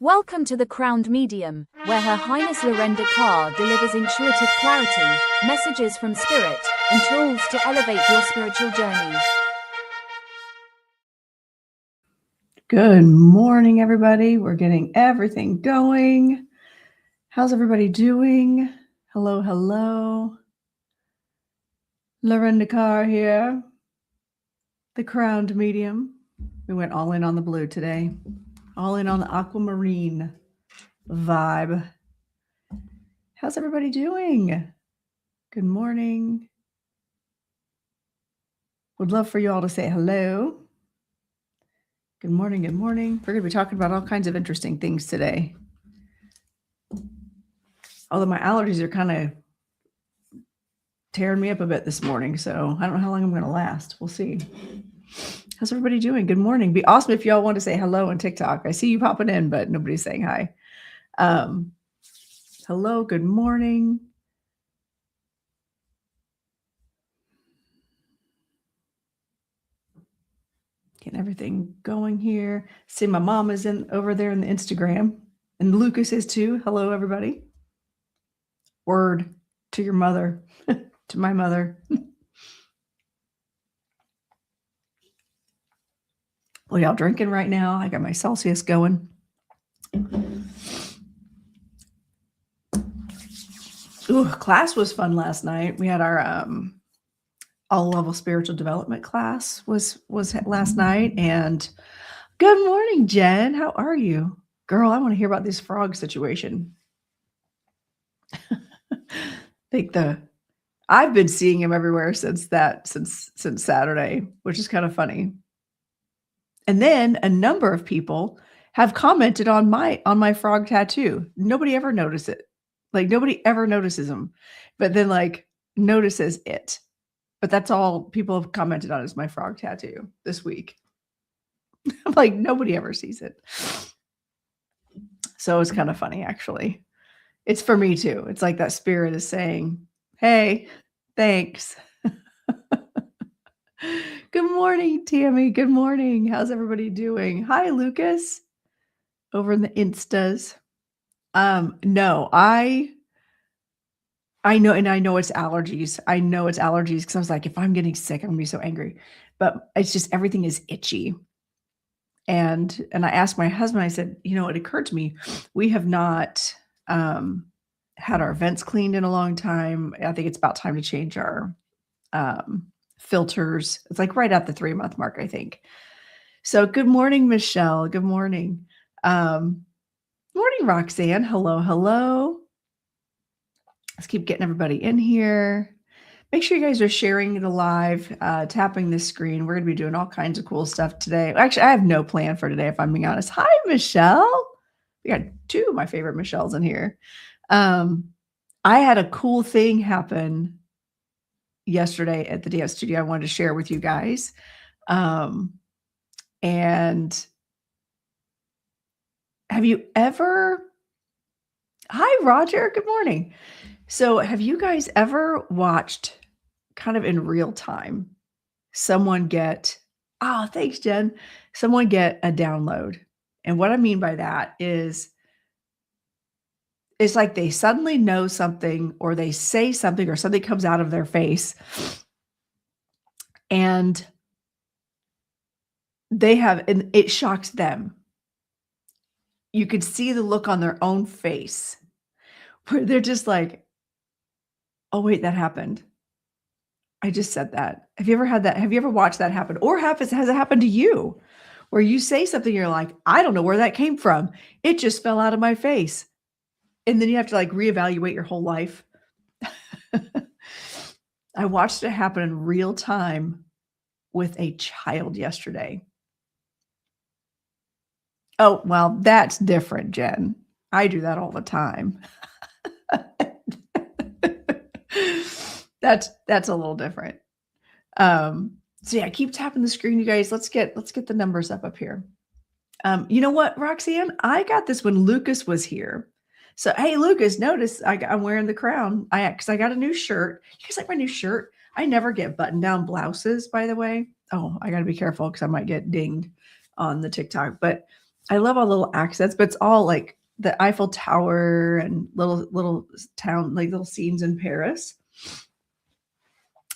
Welcome to the Crowned Medium, where Her Highness Lorenda Carr delivers intuitive clarity, messages from Spirit, and tools to elevate your spiritual journey. Good morning, everybody. We're getting everything going. How's everybody doing? Hello, hello. Lorenda Carr here, the Crowned Medium. We went all in on the blue today. All in on the aquamarine vibe. How's everybody doing? Good morning. Would love for you all to say hello. Good morning, good morning. We're going to be talking about all kinds of interesting things today. Although my allergies are kind of tearing me up a bit this morning, so I don't know how long I'm going to last. We'll see. How's everybody doing? Good morning. Be awesome if y'all want to say hello on TikTok. I see you popping in, but nobody's saying hi. Hello, good morning. Getting everything going here. See, my mom is over there in the Instagram, and Lucas is too. Hello, everybody. Word to your mother, to my mother. What y'all drinking right now? I got my Celsius going. Ooh, class was fun last night. We had our all-level spiritual development class was last night. And good morning, Jen. How are you? Girl, I want to hear about this frog situation. I've been seeing him everywhere since Saturday, which is kind of funny. And then a number of people have commented on my frog tattoo. Nobody ever noticed it. Like nobody ever notices them, but then like notices it. But that's all people have commented on is my frog tattoo this week. I'm like, nobody ever sees it. So it's kind of funny, actually. It's for me too. It's like that spirit is saying, hey, thanks. Good morning, Tammy. Good morning. How's everybody doing? Hi, Lucas. Over in the Instas. No, I know, and I know it's allergies. I know it's allergies because I was like, if I'm getting sick, I'm gonna be so angry. But it's just everything is itchy. And I asked my husband, I said, it occurred to me, we have not had our vents cleaned in a long time. I think it's about time to change our filters. It's like right at the 3-month mark, I think. So good morning, Michelle. Good morning. Morning, Roxanne. Hello, hello. Let's keep getting everybody in here. Make sure you guys are sharing the live, tapping the screen. We're going to be doing all kinds of cool stuff today. Actually, I have no plan for today, if I'm being honest. Hi, Michelle. We got 2 of my favorite Michelles in here. I had a cool thing happen yesterday at the dance studio I wanted to share with you guys. And have you ever... Hi, Roger. Good morning. So have you guys ever watched kind of in real time someone get, thanks, Jen, someone get a download? And what I mean by that is it's like they suddenly know something or they say something or something comes out of their face and and it shocks them. You could see the look on their own face where they're just like, oh, wait, that happened. I just said that. Have you ever had that? Have you ever watched that happen? Or has it happened to you where you say something, you're like, I don't know where that came from. It just fell out of my face. And then you have to like reevaluate your whole life. I watched it happen in real time with a child yesterday. Oh, well, that's different, Jen. I do that all the time. That's a little different. So yeah, keep tapping the screen, you guys. Let's get the numbers up here. You know what, Roxanne? I got this when Lucas was here. So hey, Lucas, notice I'm wearing the crown. Because I got a new shirt. You guys like my new shirt? I never get button-down blouses, by the way. Oh, I got to be careful because I might get dinged on the TikTok. But I love all the little accents, but it's all like the Eiffel Tower and little town, like little scenes in Paris.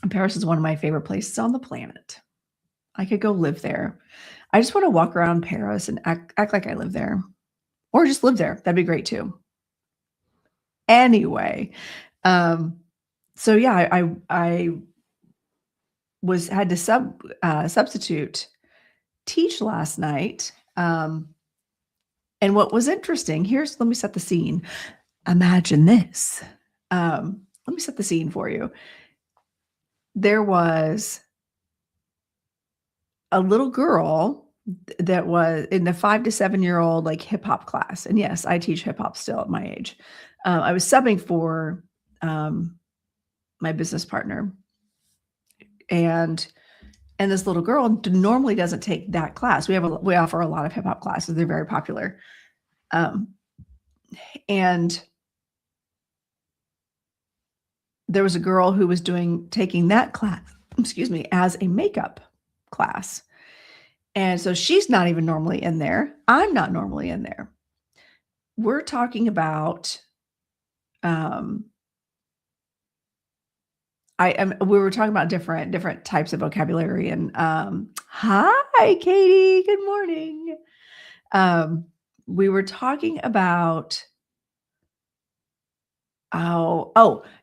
And Paris is one of my favorite places on the planet. I could go live there. I just want to walk around Paris and act like I live there, or just live there. That'd be great too. Anyway, so yeah, I had to substitute teach last night. And what was interesting, let me set the scene. Imagine this. Let me set the scene for you. There was a little girl that was in the 5 to 7-year-old like hip hop class. And yes, I teach hip hop still at my age. I was subbing for my business partner, and this little girl normally doesn't take that class. We offer a lot of hip hop classes. They're very popular. And there was a girl who was taking that class, as a makeup class. And so she's not even normally in there. I'm not normally in there. We're talking about, we were talking about different types of vocabulary. And hi, Katie, good morning. We were talking about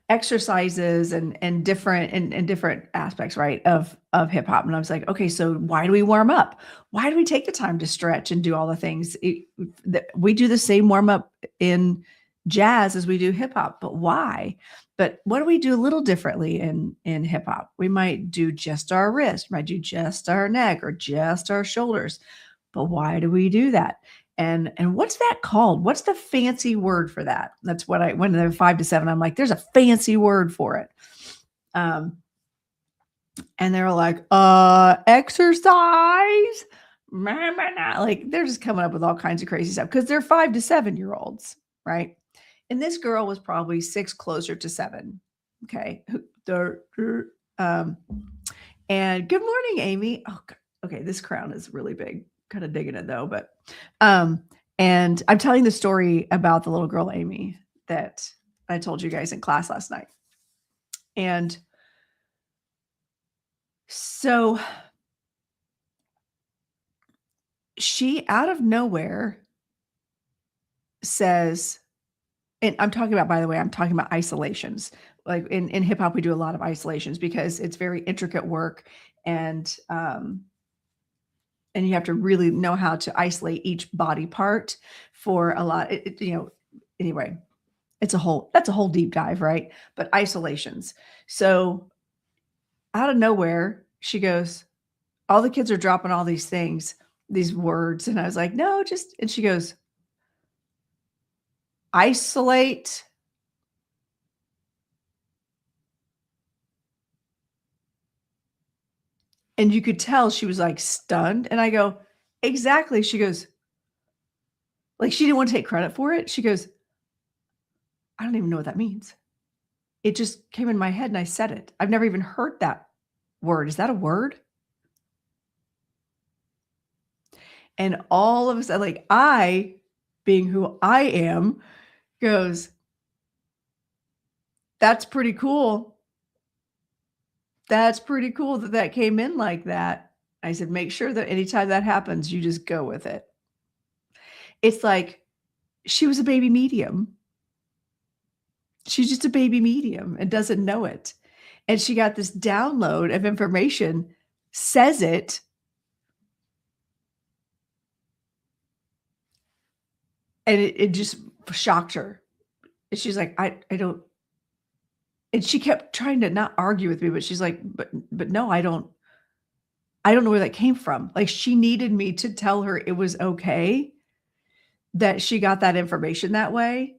exercises and different aspects, right, of hip hop. And I was like, okay, so why do we warm up? Why do we take the time to stretch and do all the things? We do the same warm up in jazz as we do hip hop, but why? But what do we do a little differently in hip hop? We might do just our wrist, might do just our neck or just our shoulders. But why do we do that? And what's that called? What's the fancy word for that? That's what when they're 5 to 7, I'm like, there's a fancy word for it. And they're like, exercise. Like they're just coming up with all kinds of crazy stuff because they're 5 to 7-year-olds, right? And this girl was probably 6, closer to 7. Okay. And good morning, Amy. Oh, okay. This crown is really big. Kind of digging it though, but and I'm telling the story about the little girl Amy that I told you guys in class last night. And so she out of nowhere says, and I'm talking about, by the way, I'm talking about isolations. Like in hip hop, we do a lot of isolations because it's very intricate work, and you have to really know how to isolate each body part for a lot. Anyway, that's a whole deep dive, right? But isolations. So out of nowhere, she goes, all the kids are dropping all these things, these words. And I was like, no, and she goes, isolate. And you could tell she was like stunned. And I go, exactly. She goes, like, she didn't want to take credit for it. She goes, I don't even know what that means. It just came in my head and I said it. I've never even heard that word. Is that a word? And all of a sudden, like, I, being who I am, goes, that's pretty cool. That's pretty cool that came in like that. I said, make sure that anytime that happens, you just go with it. It's like she was a baby medium. She's just a baby medium and doesn't know it. And she got this download of information, says it. And it just shocked her. And she's like, I don't. And she kept trying to not argue with me, but she's like, but no, I don't know where that came from. Like, she needed me to tell her it was okay that she got that information that way.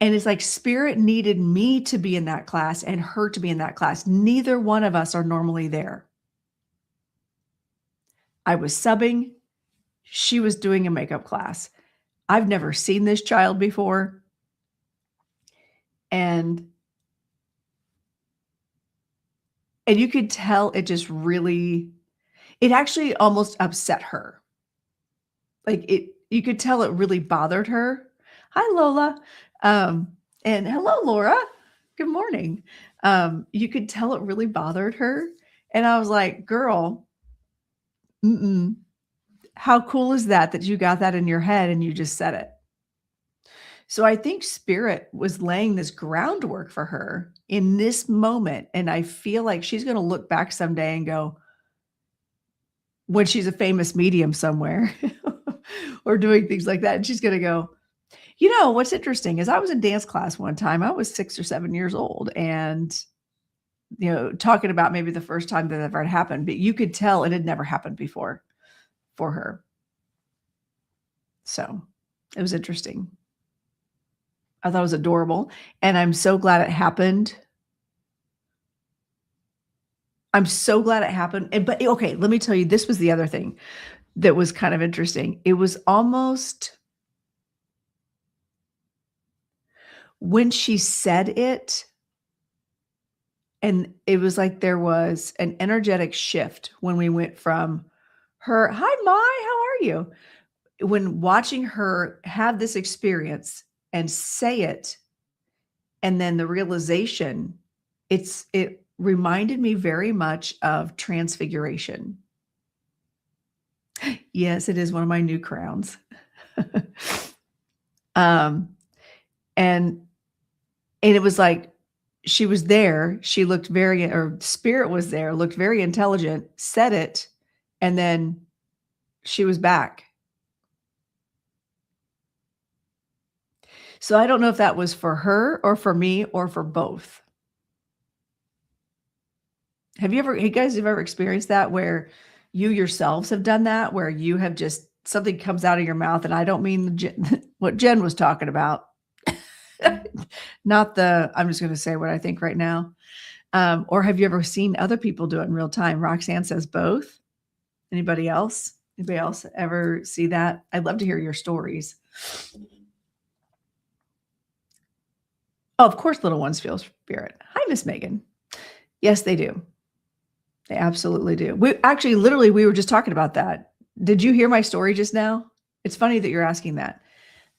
And it's like spirit needed me to be in that class and her to be in that class. Neither one of us are normally there. I was subbing. She was doing a makeup class. I've never seen this child before. And you could tell it actually almost upset her. Like you could tell it really bothered her. Hi, Lola. And hello, Laura. Good morning. You could tell it really bothered her. And I was like, girl, how cool is that you got that in your head and you just said it? So I think spirit was laying this groundwork for her in this moment. And I feel like she's going to look back someday and go, when she's a famous medium somewhere or doing things like that, and she's going to go, what's interesting is I was in dance class one time. I was 6 or 7 years old and, talking about maybe the first time that ever had happened, but you could tell it had never happened before for her. So it was interesting. I thought it was adorable, and I'm so glad it happened. I'm so glad it happened. But okay, let me tell you, this was the other thing that was kind of interesting. It was almost when she said it, and it was like there was an energetic shift when we went from her, hi, Mai, how are you? When watching her have this experience and say it, and then the realization, it reminded me very much of Transfiguration. Yes, it is one of my new crowns. And it was like she was there. She looked or spirit was there, looked very intelligent, said it, and then she was back. So I don't know if that was for her or for me or for both. You guys have ever experienced that where you yourselves have done that, where you have just something comes out of your mouth, and I don't mean what Jen was talking about. Not I'm just going to say what I think right now. Or have you ever seen other people do it in real time? Roxanne says both. Anybody else? Anybody else ever see that? I'd love to hear your stories. Oh, of course, little ones feel spirit. Hi, Miss Megan. Yes, they do. They absolutely do. We were just talking about that. Did you hear my story just now? It's funny that you're asking that.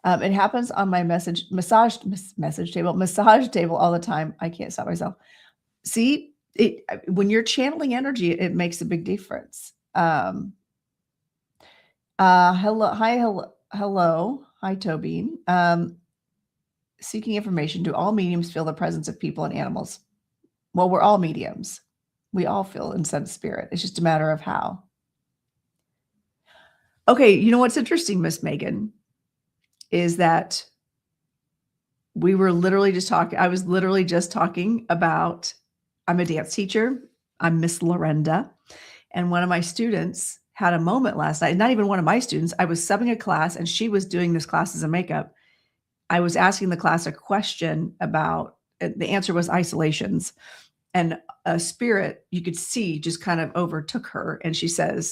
It happens on my massage table all the time. I can't stop myself. See, when you're channeling energy, it makes a big difference. Hello. Hi, Tobin. Seeking information. Do all mediums feel the presence of people and animals? Well, we're all mediums. We all feel in some spirit. It's just a matter of how. Okay, you know what's interesting, Miss Megan, is that we were literally just talking. I was literally just talking about, I'm a dance teacher. I'm Miss Lorenda. And one of my students had a moment last night. Not even one of my students. I was subbing a class and she was doing this classes of makeup. I was asking the class a question about, the answer was isolations. And a spirit you could see just kind of overtook her. And she said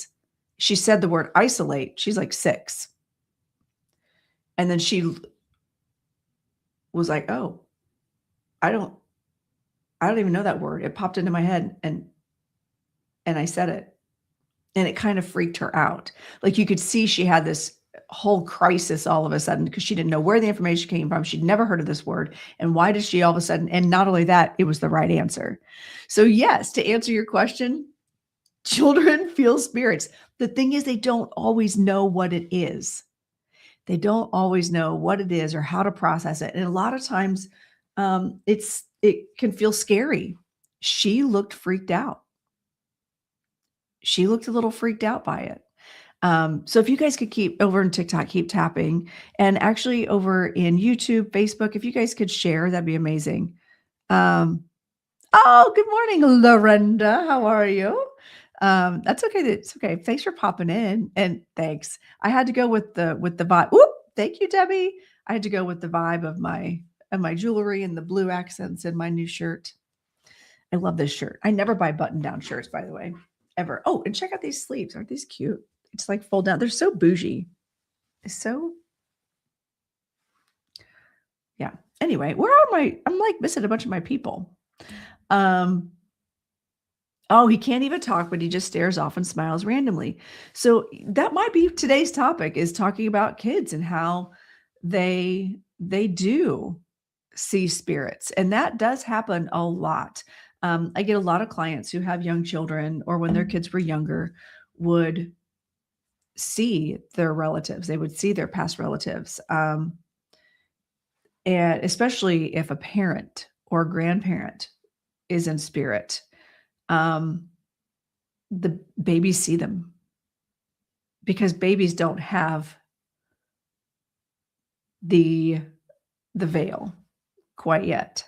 the word isolate. She's like 6. And then she was like, oh, I don't even know that word. It popped into my head and I said it, and it kind of freaked her out. Like you could see she had this whole crisis all of a sudden because she didn't know where the information came from. She'd never heard of this word. And why did she all of a sudden? And not only that, it was the right answer. So yes, to answer your question, children feel spirits. The thing is, they don't always know what it is. They don't always know what it is or how to process it. And a lot of times it can feel scary. She looked freaked out. She looked a little freaked out by it. So if you guys could keep over in TikTok, keep tapping, and actually over in YouTube, Facebook, if you guys could share, that'd be amazing. Oh, good morning, Lorenda. How are you? That's okay. It's okay. Thanks for popping in, and thanks. I had to go with the vibe. Whoop, thank you, Debbie. I had to go with the vibe of my jewelry and the blue accents in my new shirt. I love this shirt. I never buy button-down shirts, by the way, ever. Oh, and check out these sleeves. Aren't these cute? It's like fold down. They're so bougie. Yeah. Anyway, where are I'm like missing a bunch of my people. Oh, he can't even talk, but he just stares off and smiles randomly. So that might be today's topic, is talking about kids and how they do see spirits. And that does happen a lot. I get a lot of clients who have young children, or when their kids were younger, would see their relatives. They would see their past relatives. And especially if a parent or grandparent is in spirit, the babies see them, because babies don't have the veil quite yet.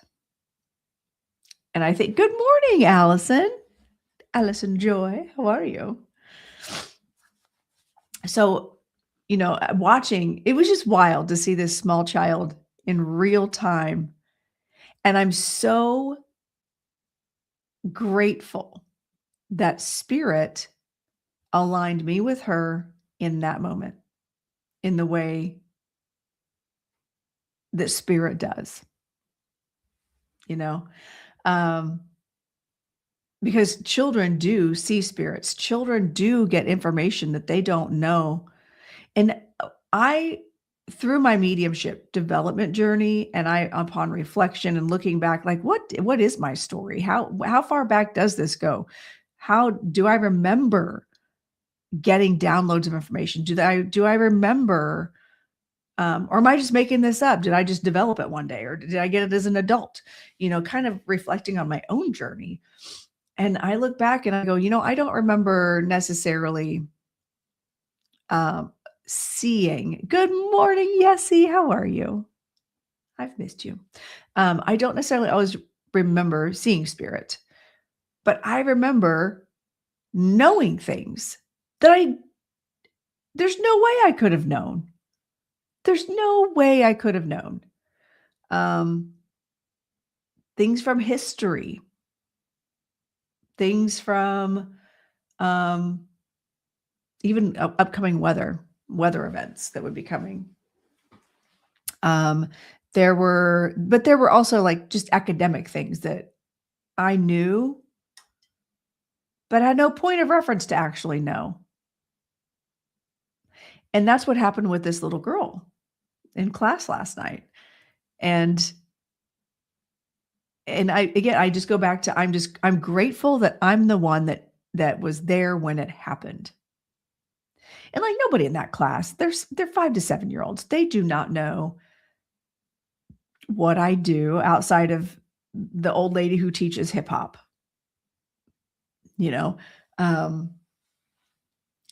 And I think, good morning, Allison Joy, how are you? So, watching, it was just wild to see this small child in real time. And I'm so grateful that spirit aligned me with her in that moment, in the way that spirit does, because children do see spirits. Children do get information that they don't know. And through my mediumship development journey, and upon reflection and looking back, like, what is my story? How far back does this go? How do I remember getting downloads of information? Do I remember, or am I just making this up? Did I just develop it one day, or did I get it as an adult? Kind of reflecting on my own journey. And I look back and I go, I don't remember necessarily seeing. Good morning, Yessie. How are you? I've missed you. I don't necessarily always remember seeing spirit, but I remember knowing things that there's no way I could have known. There's no way I could have known. Things from history, things from even upcoming weather events that would be coming. There were also like just academic things that I knew, but had no point of reference to actually know. And that's what happened with this little girl in class last night. And I just go back to, I'm grateful that I'm the one that was there when it happened. And like, nobody in that class, they're 5 to 7-year-olds. They do not know what I do outside of the old lady who teaches hip hop, so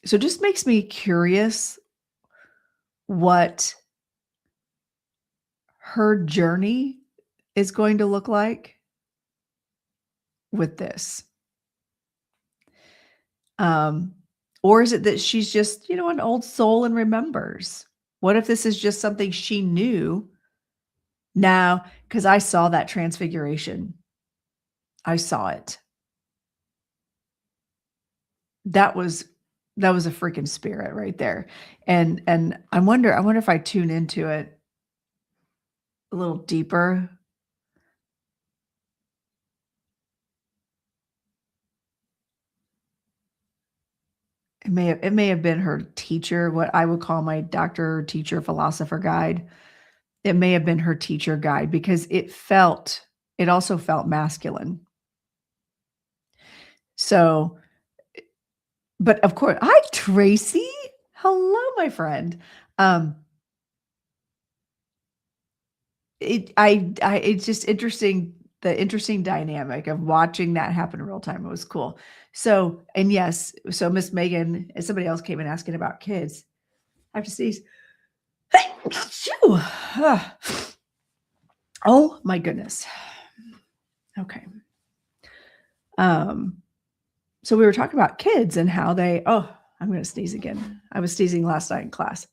it just makes me curious what her journey is going to look like with this. Or is it that she's just, an old soul and remembers? What if this is just something she knew now? Because I saw that transfiguration. I saw it. That was a freaking spirit right there. And I wonder if I tune into it a little deeper. It may have been her teacher, what I would call my doctor, teacher, philosopher guide. It may have been her teacher guide, because it also felt masculine. So, but of course, hi, Tracy. Hello, my friend. It's just interesting, the interesting dynamic of watching that happen in real time. It was cool. So, and yes, so Miss Megan, and somebody else came in asking about kids. I have to sneeze. Oh my goodness. Okay. So we were talking about kids and how I'm going to sneeze again. I was sneezing last night in class,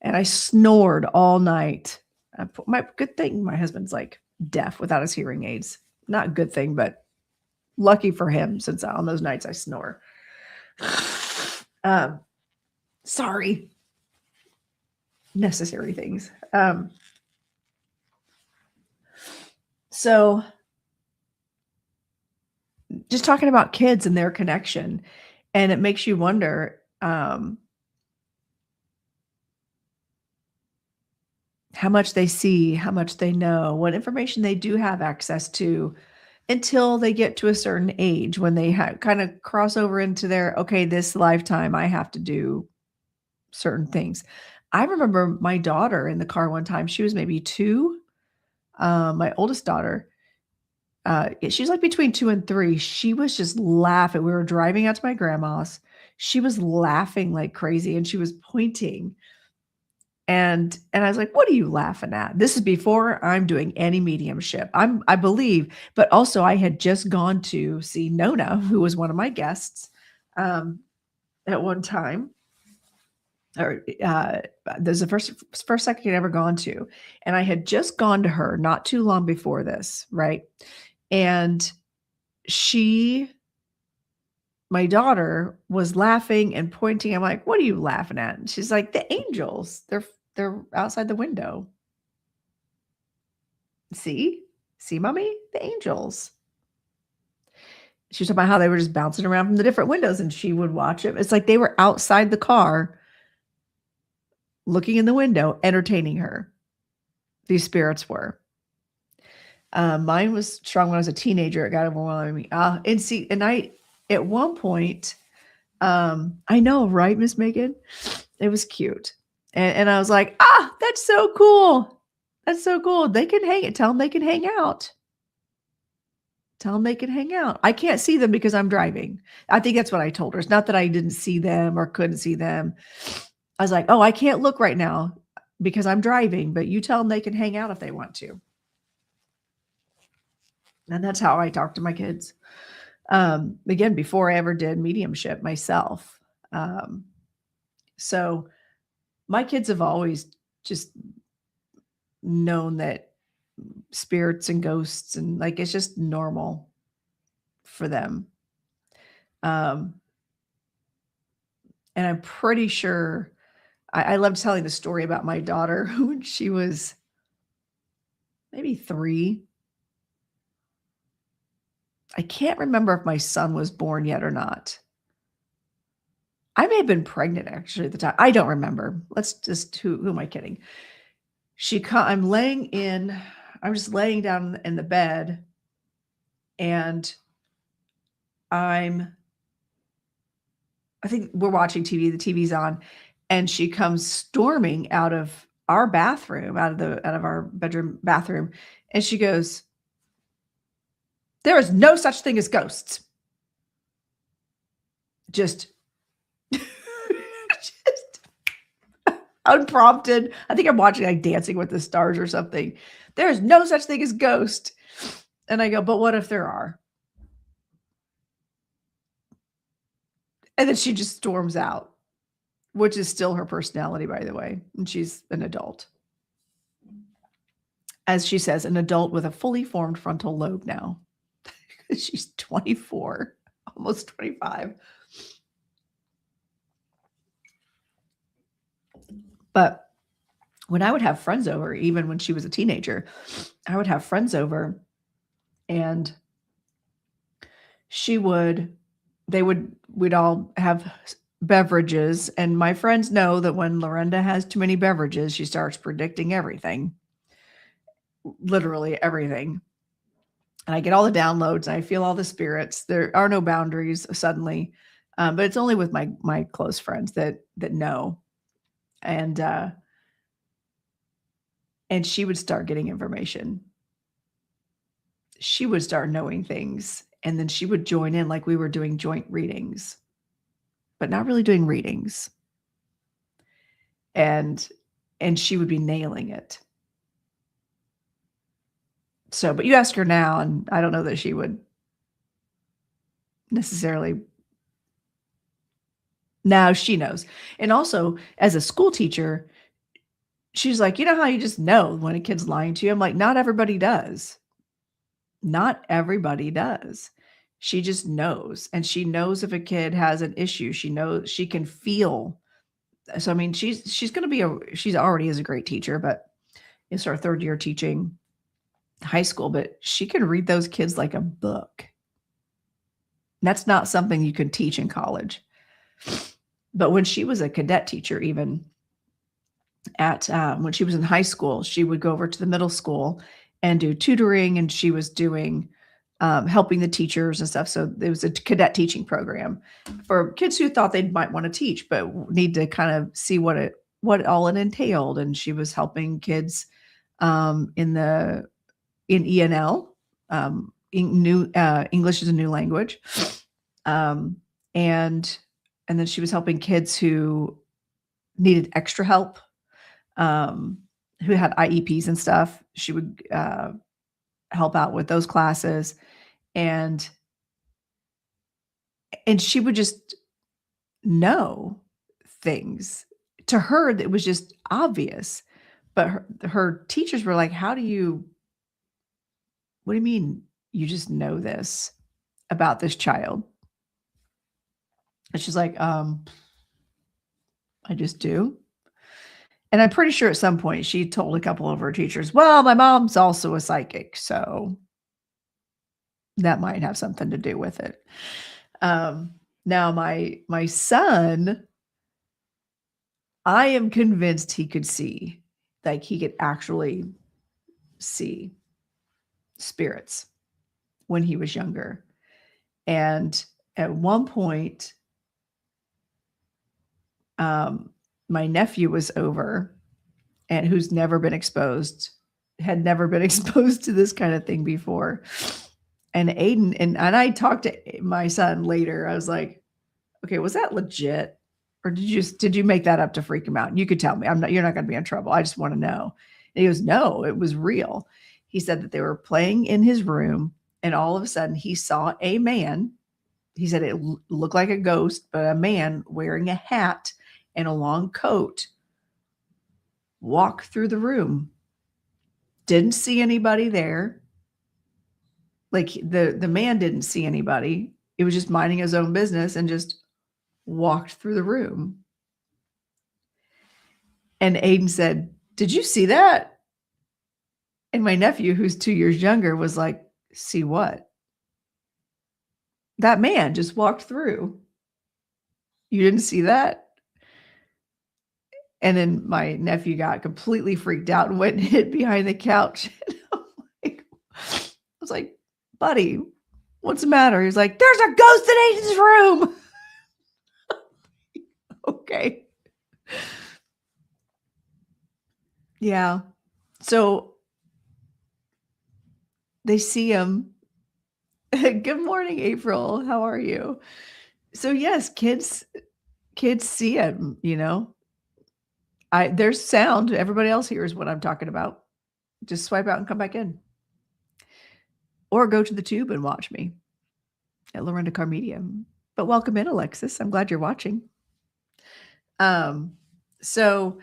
and I snored all night. Good thing my husband's like deaf without his hearing aids. Not a good thing, but lucky for him, since on those nights I snore. Sorry. Necessary things. So just talking about kids and their connection. And it makes you wonder, how much they see, how much they know, what information they do have access to until they get to a certain age when they kind of cross over into their, okay, this lifetime, I have to do certain things. I remember my daughter in the car one time, she was maybe 2, my oldest daughter, she's like between 2 and 3. She was just laughing. We were driving out to my grandma's. She was laughing like crazy and she was pointing. And I was like, "What are you laughing at?" This is before I'm doing any mediumship. I believe, but also I had just gone to see Nona, who was one of my guests, at one time. Or there's the first second I'd ever gone to, and I had just gone to her not too long before this, right? And my daughter was laughing and pointing. I'm like, "What are you laughing at?" And she's like, "The angels. They're outside the window. See? See, mommy? The angels." She was talking about how they were just bouncing around from the different windows and she would watch it. It's like they were outside the car looking in the window, entertaining her. These spirits were. Mine was strong when I was a teenager. It got overwhelming me. And I, at one point, I know, right, Miss Megan? It was cute. And I was like, that's so cool. That's so cool. They can tell them they can hang out. Tell them they can hang out. I can't see them because I'm driving. I think that's what I told her. It's not that I didn't see them or couldn't see them. I was like, I can't look right now because I'm driving, but you tell them they can hang out if they want to. And that's how I talk to my kids. Again, before I ever did mediumship myself. So my kids have always just known that spirits and ghosts and like, it's just normal for them. And I'm pretty sure I love telling the story about my daughter when she was maybe 3. I can't remember if my son was born yet or not. I may have been pregnant actually at the time. I don't remember. Who am I kidding? I'm just laying down in the bed and I think we're watching TV, the TV's on, and she comes storming out of our bathroom, out of our bedroom bathroom, and she goes, "There is no such thing as ghosts." Just unprompted. I think I'm watching like Dancing with the Stars or something. "There is no such thing as ghost." And I go, "But what if there are?" And then she just storms out, which is still her personality, by the way. And she's an adult. As she says, an adult with a fully formed frontal lobe now. She's 24, almost 25. But when I would have friends over, even when she was a teenager, I would have friends over and we'd all have beverages. And my friends know that when Lorenda has too many beverages, she starts predicting everything, literally everything. And I get all the downloads and I feel all the spirits. There are no boundaries suddenly. But it's only with my close friends that know. And she would start getting information. She would start knowing things. And then she would join in like we were doing joint readings, but not really doing readings. And she would be nailing it. So, but you ask her now, and I don't know that she would necessarily. Now she knows. And also, as a school teacher, she's like, "You know how you just know when a kid's lying to you?" I'm like, "Not everybody does. Not everybody does." She just knows. And she knows if a kid has an issue. She knows, she can feel. So, I mean, she's going to be she's already is a great teacher, but it's her 3rd year teaching high school, but she can read those kids like a book. That's not something you can teach in college. But when she was a cadet teacher, even at when she was in high school, she would go over to the middle school and do tutoring, and she was doing helping the teachers and stuff. So it was a cadet teaching program for kids who thought they might want to teach, but need to kind of see what all it entailed. And she was helping kids in ENL, English is a new language, and then she was helping kids who needed extra help, who had IEPs and stuff. She would help out with those classes, and she would just know things. To her, it was just obvious, but her teachers were like, what do you mean you just know this about this child? And she's like, I just do. And I'm pretty sure at some point she told a couple of her teachers, well, my mom's also a psychic, so that might have something to do with it. Now my son, I am convinced he could see, like he could actually see spirits when he was younger. And at one point, my nephew was over, and who's had never been exposed to this kind of thing before. And Aiden, and I talked to my son later. I was like, okay, was that legit? Or did you make that up to freak him out? And you could tell me, you're not going to be in trouble. I just want to know. And he goes, no, it was real. He said that they were playing in his room, and all of a sudden he saw a man. He said it looked like a ghost, but a man wearing a hat and a long coat walk through the room. Didn't see anybody there. Like the man didn't see anybody. He was just minding his own business and just walked through the room. And Aiden said, did you see that? And my nephew, who's 2 years younger, was like, see what? That man just walked through. You didn't see that? And then my nephew got completely freaked out and went and hid behind the couch. I was like, buddy, what's the matter? He's like, there's a ghost in Aiden's room. Okay. Yeah. So they see him. Good morning, April. How are you? So yes, kids see him, there's sound. Everybody else hears what I'm talking about. Just swipe out and come back in. Or go to the tube and watch me at Lorenda Carr Media. But welcome in, Alexis. I'm glad you're watching. So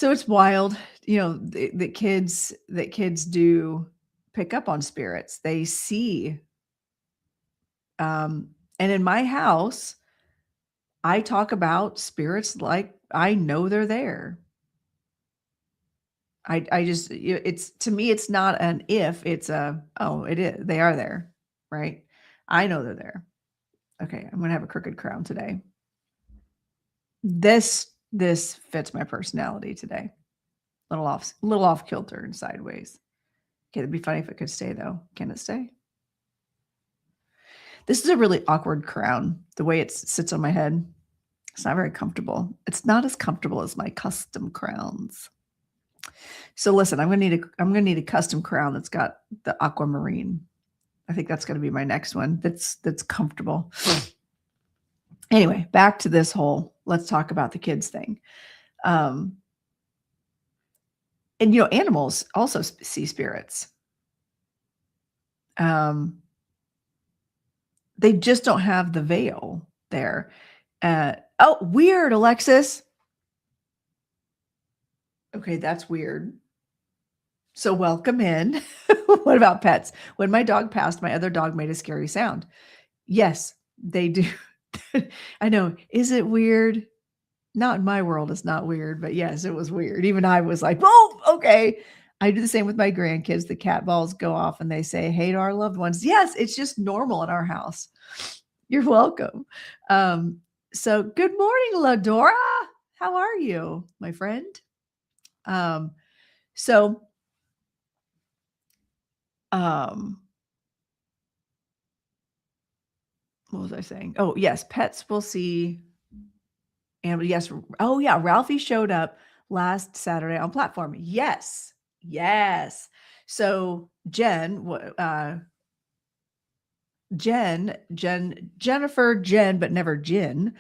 it's wild, that kids do pick up on spirits. They see. And in my house, I talk about spirits like I know they're there. I just, it's, to me, it's not an if, it's it is. They are there, right? I know they're there. Okay, I'm going to have a crooked crown today. This fits my personality today. Little off kilter and sideways. Okay, it'd be funny if it could stay though. Can it stay? This is a really awkward crown. The way it sits on my head, it's not very comfortable. It's not as comfortable as my custom crowns. So listen, I'm gonna need a custom crown that's got the aquamarine. I think that's gonna be my next one. That's comfortable. Anyway, back to this whole, let's talk about the kids thing. And animals also see spirits. They just don't have the veil there. Weird, Alexis. Okay, that's weird. So welcome in. What about pets? When my dog passed, my other dog made a scary sound. Yes, they do. I know. Is it weird? Not in my world. It's not weird, but yes, it was weird. Even I was like, oh, okay. I do the same with my grandkids. The cat balls go off and they say, hey to our loved ones. Yes, it's just normal in our house. You're welcome. So good morning, Ladora. How are you, my friend? So what was I saying? Oh, yes, pets will see. And yes, oh yeah, Ralphie showed up last Saturday on platform. Yes. So Jennifer, Jen, but never Jen,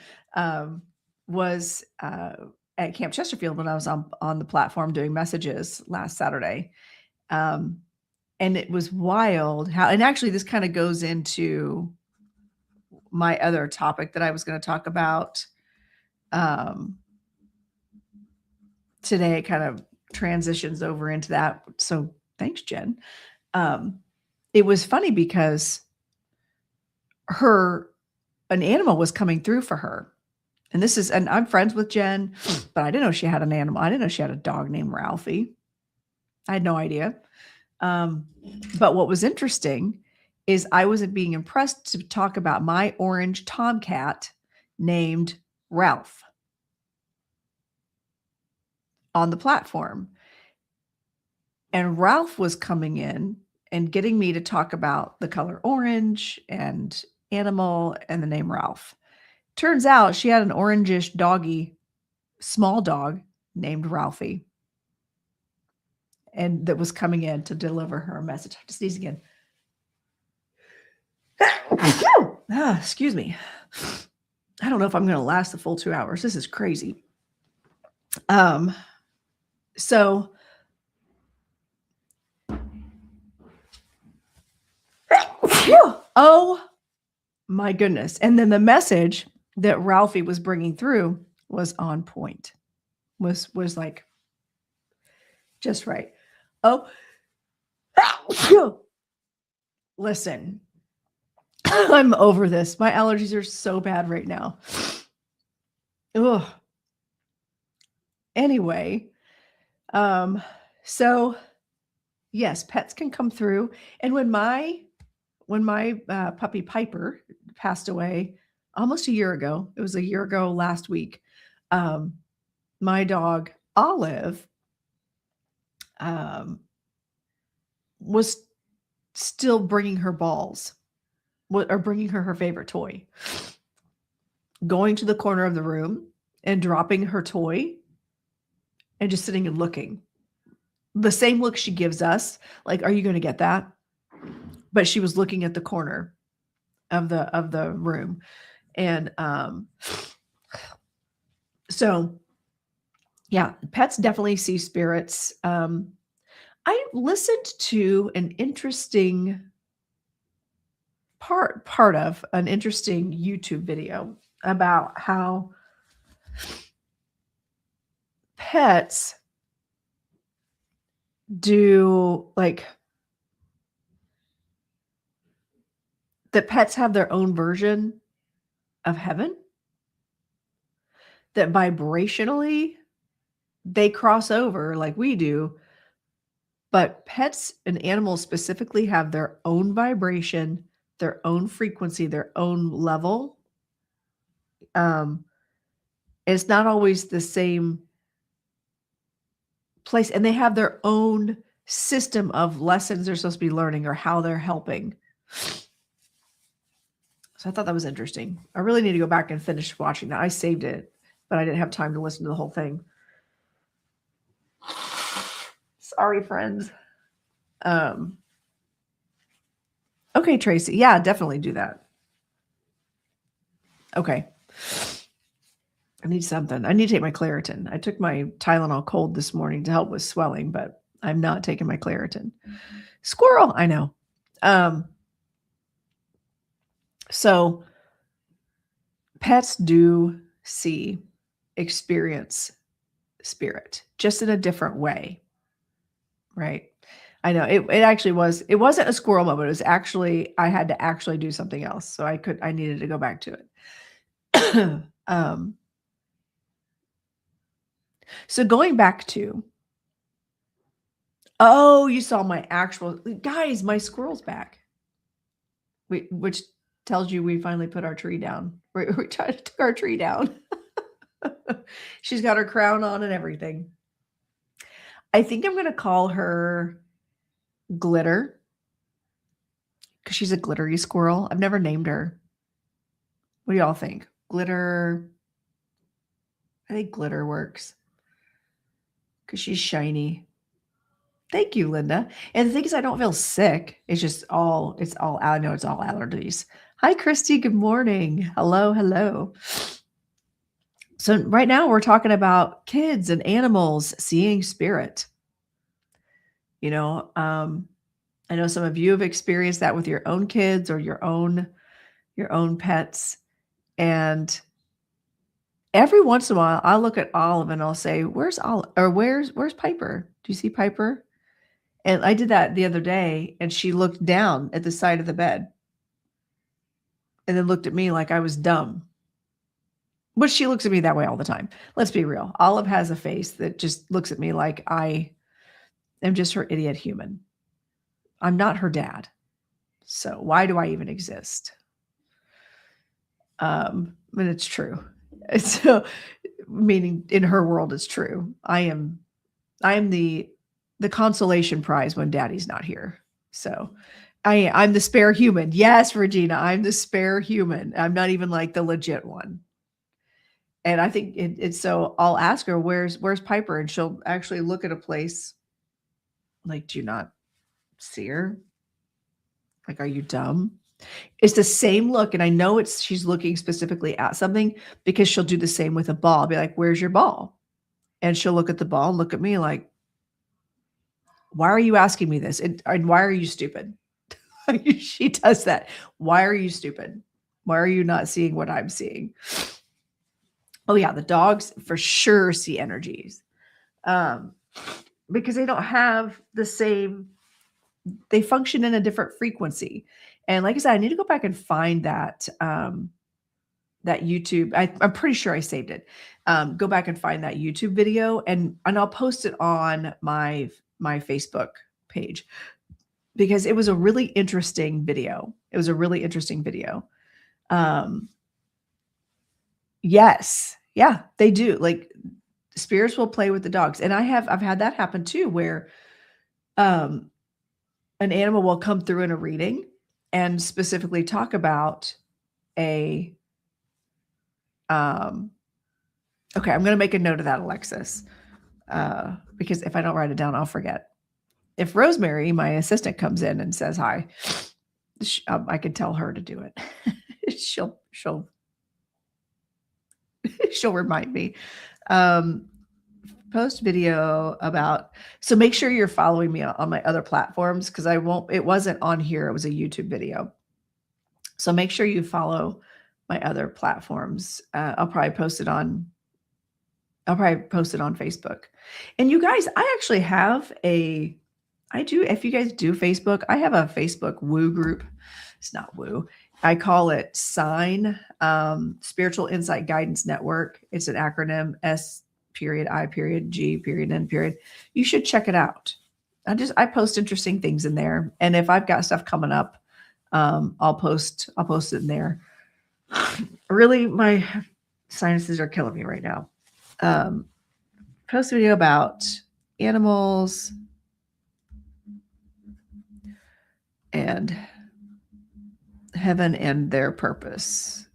was at Camp Chesterfield when I was on the platform doing messages last Saturday. And it was wild how, and actually this kind of goes into my other topic that I was going to talk about today. It kind of transitions over into that. So thanks, Jen. It was funny because an animal was coming through for her. And I'm friends with Jen, but I didn't know she had an animal. I didn't know she had a dog named Ralphie. I had no idea. But what was interesting is I wasn't being impressed to talk about my orange tomcat named Ralph on the platform. And Ralph was coming in and getting me to talk about the color orange and animal and the name Ralph. Turns out she had an orangish doggy, small dog named Ralphie. And that was coming in to deliver her a message. I have to sneeze again. Excuse me. I don't know if I'm going to last the full 2 hours. This is crazy. So oh my goodness. And then the message that Ralphie was bringing through was on point, was like just right. Oh, listen, I'm over this. My allergies are so bad right now. Ugh. Anyway, so yes, pets can come through. And when my puppy Piper passed away almost a year ago, it was a year ago last week, my dog Olive was still bringing her balls, or bringing her favorite toy, going to the corner of the room and dropping her toy and just sitting and looking. The same look she gives us, like, are you going to get that? But she was looking at the corner of the room. And so yeah, pets definitely see spirits. I listened to an interesting part of an interesting YouTube video about how pets do, like, that pets have their own version of heaven, that vibrationally they cross over like we do, but pets and animals specifically have their own vibration, their own frequency, their own level. It's not always the same place, and they have their own system of lessons they're supposed to be learning or how they're helping. So I thought that was interesting. I really need to go back and finish watching that. I saved it, but I didn't have time to listen to the whole thing. Sorry, friends. Okay, Tracy. Yeah, definitely do that. Okay. I need something. I need to take my Claritin. I took my Tylenol cold this morning to help with swelling, but I'm not taking my Claritin. Squirrel, I know. So pets do experience spirit, just in a different way, right? I know it actually was, it wasn't a squirrel moment. It was actually, I had to actually do something else. So I needed to go back to it. So going back to Oh, you saw my actual guys, my squirrel's back. Which tells you we finally put our tree down. We tried to take our tree down. She's got her crown on and everything. I think I'm going to call her Glitter because she's a glittery squirrel. I've never named her. What do y'all think? Glitter. I think Glitter works because she's shiny. Thank you, Linda. And the thing is, I don't feel sick. It's all, I know it's all allergies. Hi, Christy. Good morning. Hello, hello. So right now we're talking about kids and animals seeing spirit. You know, I know some of you have experienced that with your own kids or your own pets. And every once in a while, I'll look at Olive and I'll say, "Where's Olive? Or where's Piper? Do you see Piper?" And I did that the other day, and she looked down at the side of the bed and then looked at me like I was dumb. But she looks at me that way all the time. Let's be real. Olive has a face that just looks at me like I am just her idiot human. I'm not her dad. So why do I even exist? But it's true. So meaning in her world, it's true. I am the consolation prize when daddy's not here. So I'm the spare human. Yes, Regina, I'm the spare human. I'm not even like the legit one. And I think it's so I'll ask her, where's Piper? And she'll actually look at a place like, do you not see her? Like, are you dumb? It's the same look. And I know she's looking specifically at something because she'll do the same with a ball. I'll be like, where's your ball? And she'll look at the ball and look at me like, why are you asking me this? And why are you stupid? She does that. Why are you stupid? Why are you not seeing what I'm seeing? Oh yeah, the dogs for sure see energies. Because they don't have the same, they function in a different frequency. And like I said, I need to go back and find that that YouTube. I'm pretty sure I saved it. Go back and find that YouTube video and I'll post it on my Facebook page because it was a really interesting video. Yes. Yeah, they do. Like spirits will play with the dogs. And I've had that happen too, where an animal will come through in a reading and specifically talk about okay, I'm going to make a note of that, Alexis, because if I don't write it down, I'll forget. If Rosemary, my assistant, comes in and says hi, I can tell her to do it. she'll remind me. Post video about, so make sure you're following me on my other platforms because it wasn't on here. It was a YouTube video. So make sure you follow my other platforms. I'll probably post it on Facebook. And you guys, I actually have if you guys do Facebook, I have a Facebook woo group. It's not woo. I call it SIGN, Spiritual Insight Guidance Network. It's an acronym, S.I.G.N. You should check it out. I post interesting things in there. And if I've got stuff coming up, I'll post it in there. Really, my sinuses are killing me right now. Post a video about animals and heaven and their purpose.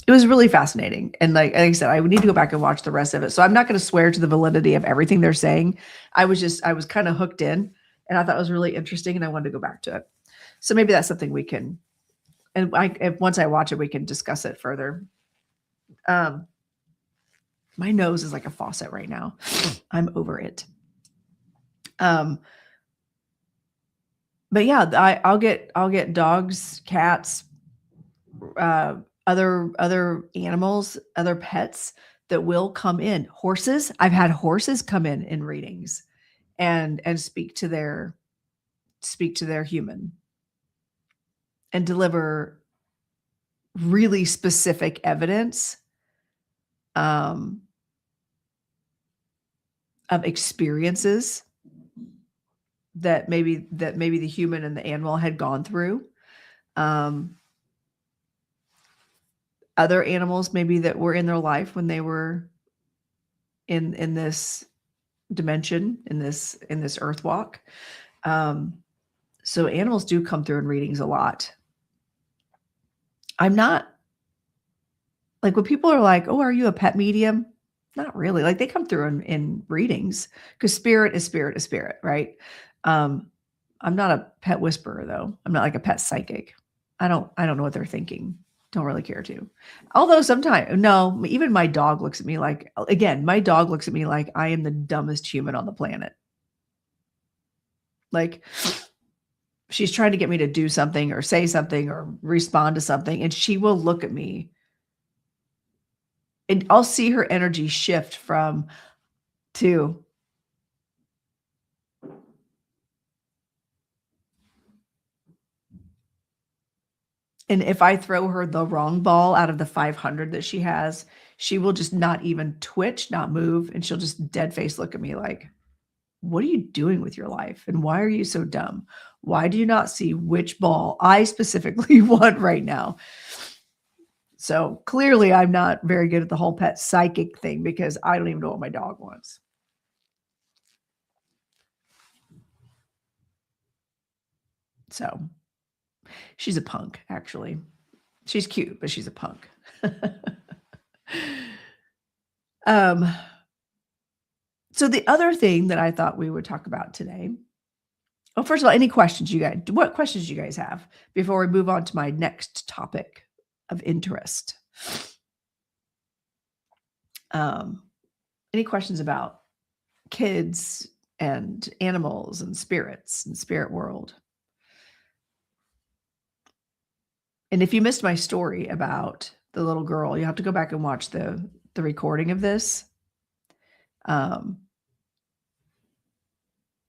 It was really fascinating. And like I said, I would need to go back and watch the rest of it. So I'm not going to swear to the validity of everything they're saying. I was kind of hooked in and I thought it was really interesting and I wanted to go back to it. So maybe that's something we can, and once I watch it, we can discuss it further. My nose is like a faucet right now. I'm over it. But yeah, I'll get dogs, cats, other animals, other pets that will come in. Horses. I've had horses come in readings and speak to their human and deliver really specific evidence of experiences that maybe the human and the animal had gone through. Other animals maybe that were in their life when they were in this dimension, in this earth walk. So animals do come through in readings a lot. I'm not like, when people are like, "Oh, are you a pet medium?" Not really. Like, they come through in readings, because spirit is spirit is spirit, right? I'm not a pet whisperer though. I'm not like a pet psychic. I don't know what they're thinking. Don't really care to. Although sometimes, no, even my dog looks at me like, again, my dog looks at me like I am the dumbest human on the planet. Like, she's trying to get me to do something or say something or respond to something, and she will look at me and I'll see her energy shift from to, and if I throw her the wrong ball out of the 500 that she has, she will just not even twitch, not move, and she'll just dead face look at me like, "What are you doing with your life? And why are you so dumb? Why do you not see which ball I specifically want right now?" So clearly I'm not very good at the whole pet psychic thing, because I don't even know what my dog wants. So she's a punk, actually. She's cute, but she's a punk. So the other thing that I thought we would talk about today. Oh, first of all, any questions you guys? What questions do you guys have before we move on to my next topic of interest? Any questions about kids and animals and spirits and spirit world? And if you missed my story about the little girl, you have to go back and watch the recording of this. Because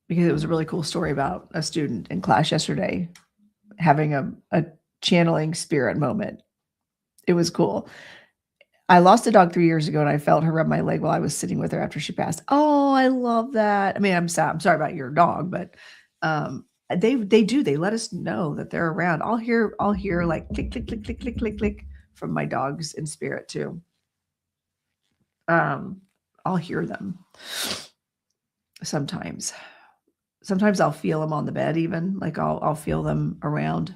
it was a really cool story about a student in class yesterday having a channeling spirit moment. It was cool. I lost a dog 3 years ago, and I felt her rub my leg while I was sitting with her after she passed. Oh, I love that. I mean, I'm sorry about your dog, but they do. They let us know that they're around. I'll hear like click, click, click, click, click, click, click from my dogs in spirit too. I'll hear them sometimes. Sometimes I'll feel them on the bed, even like I'll feel them around.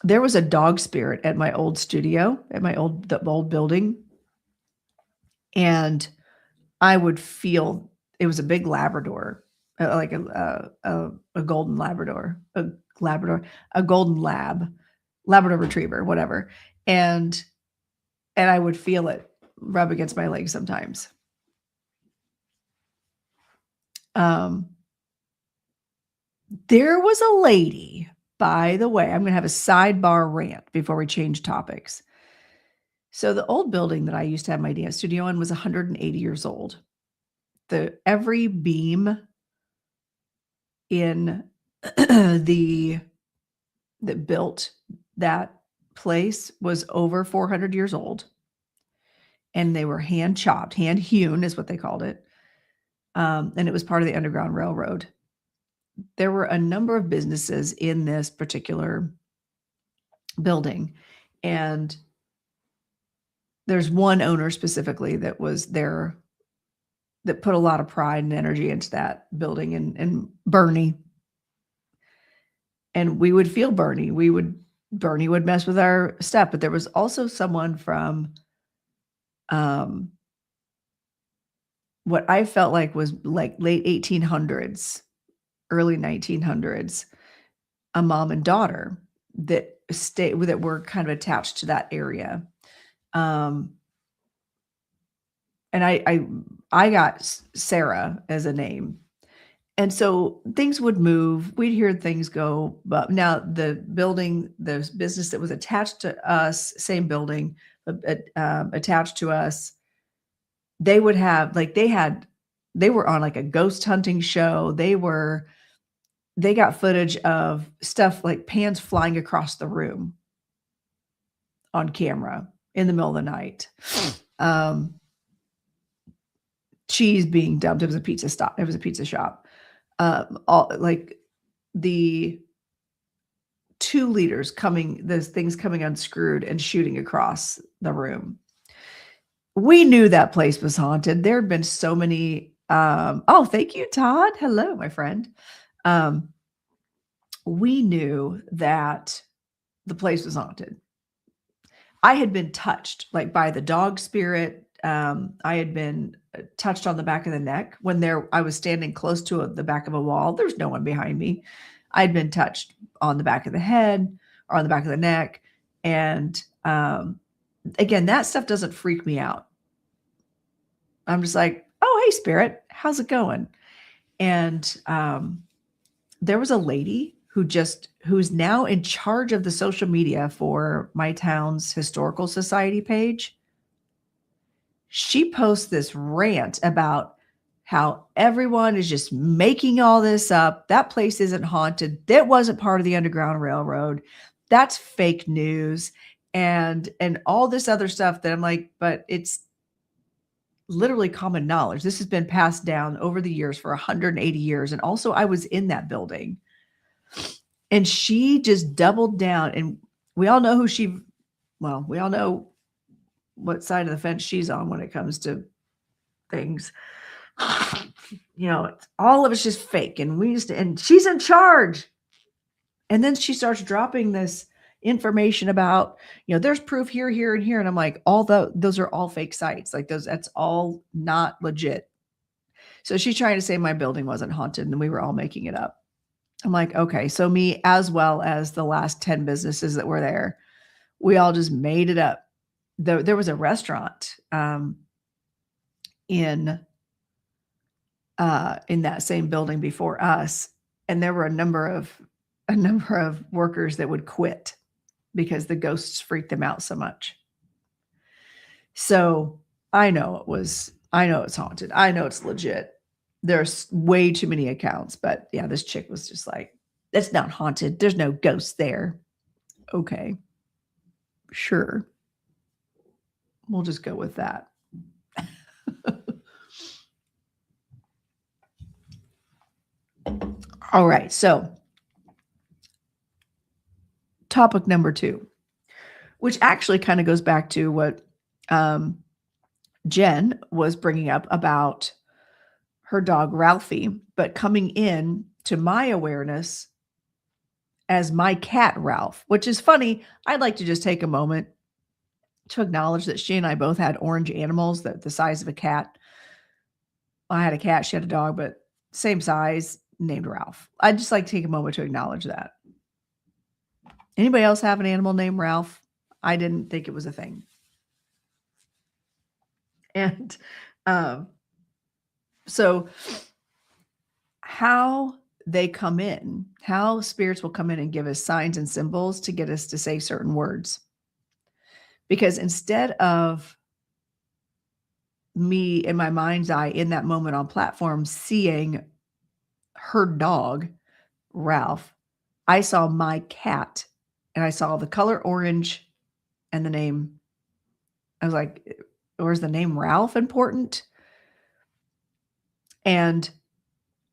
There was a dog spirit at my old studio, at my old building, and I would feel it was a big Labrador, like a golden Labrador, a golden Labrador Retriever, whatever, and I would feel it rub against my leg sometimes. There was a lady, by the way, I'm going to have a sidebar rant before we change topics. So the old building that I used to have my dance studio in was 180 years old. Every beam in that built that place was over 400 years old. And they were hand chopped, hand hewn is what they called it. And it was part of the Underground Railroad. There were a number of businesses in this particular building, and there's one owner specifically that was there that put a lot of pride and energy into that building, and Bernie. And we would feel Bernie. Bernie would mess with our stuff, but there was also someone from what I felt like was like late 1800s, early 1900s, a mom and daughter that were kind of attached to that area. And I got Sarah as a name. And so things would move. We'd hear things go. But now the building, the business that was attached to us, same building, attached to us, they would have they were on like a ghost hunting show. They got footage of stuff like pans flying across the room on camera in the middle of the night. cheese being dumped. It was a pizza stop. It was a pizza shop. All like the 2 liters coming, those things coming unscrewed and shooting across the room. We knew that place was haunted. There had been so many. Oh, thank you, Todd. Hello, my friend. We knew that the place was haunted. I had been touched like by the dog spirit. I had been touched on the back of the neck when I was standing close to the back of a wall. There's no one behind me. I'd been touched on the back of the head or on the back of the neck. And again, that stuff doesn't freak me out. I'm just like, oh, hey, spirit, how's it going? And there was a lady who's now in charge of the social media for my town's historical society page. She posts this rant about how everyone is just making all this up. That place isn't haunted. That wasn't part of the Underground Railroad. That's fake news. And all this other stuff that I'm like, but it's literally common knowledge. This has been passed down over the years for 180 years. And also I was in that building. And she just doubled down, and we all know we all know what side of the fence she's on when it comes to things. All of it's just fake, and she's in charge. And then she starts dropping this information about, there's proof here, here, and here. And I'm like, those are all fake sites. Like that's all not legit. So she's trying to say my building wasn't haunted and we were all making it up. I'm like, okay, so me as well as the last 10 businesses that were there, we all just made it up. There was a restaurant in that same building before us, and there were a number of workers that would quit because the ghosts freaked them out so much. So I know it's haunted. I know it's legit. There's way too many accounts, but yeah, this chick was just like, that's not haunted. There's no ghosts there. Okay, sure. We'll just go with that. All right. So topic number 2, which actually kind of goes back to what Jen was bringing up about her dog Ralphie, but coming in to my awareness as my cat Ralph, which is funny. I'd like to just take a moment to acknowledge that she and I both had orange animals that the size of a cat. I had a cat, she had a dog, but same size, named Ralph. I'd just like to take a moment to acknowledge that. Anybody else have an animal named Ralph? I didn't think it was a thing. And so how they come in, how spirits will come in and give us signs and symbols to get us to say certain words. Because instead of me in my mind's eye in that moment on platform seeing her dog, Ralph, I saw my cat and I saw the color orange and the name. I was like, or is the name Ralph important? And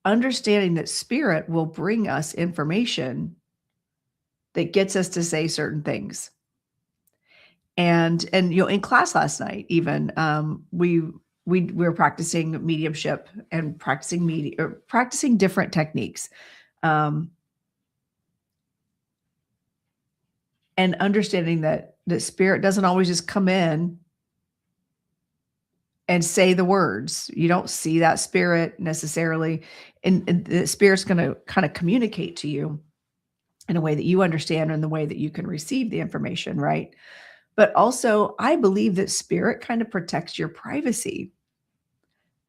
understanding that spirit will bring us information that gets us to say certain things. And in class last night, even we were practicing mediumship and practicing different techniques, and understanding that spirit doesn't always just come in and say the words. You don't see that spirit necessarily, and the spirit's going to kind of communicate to you in a way that you understand and the way that you can receive the information, right? But also, I believe that spirit kind of protects your privacy.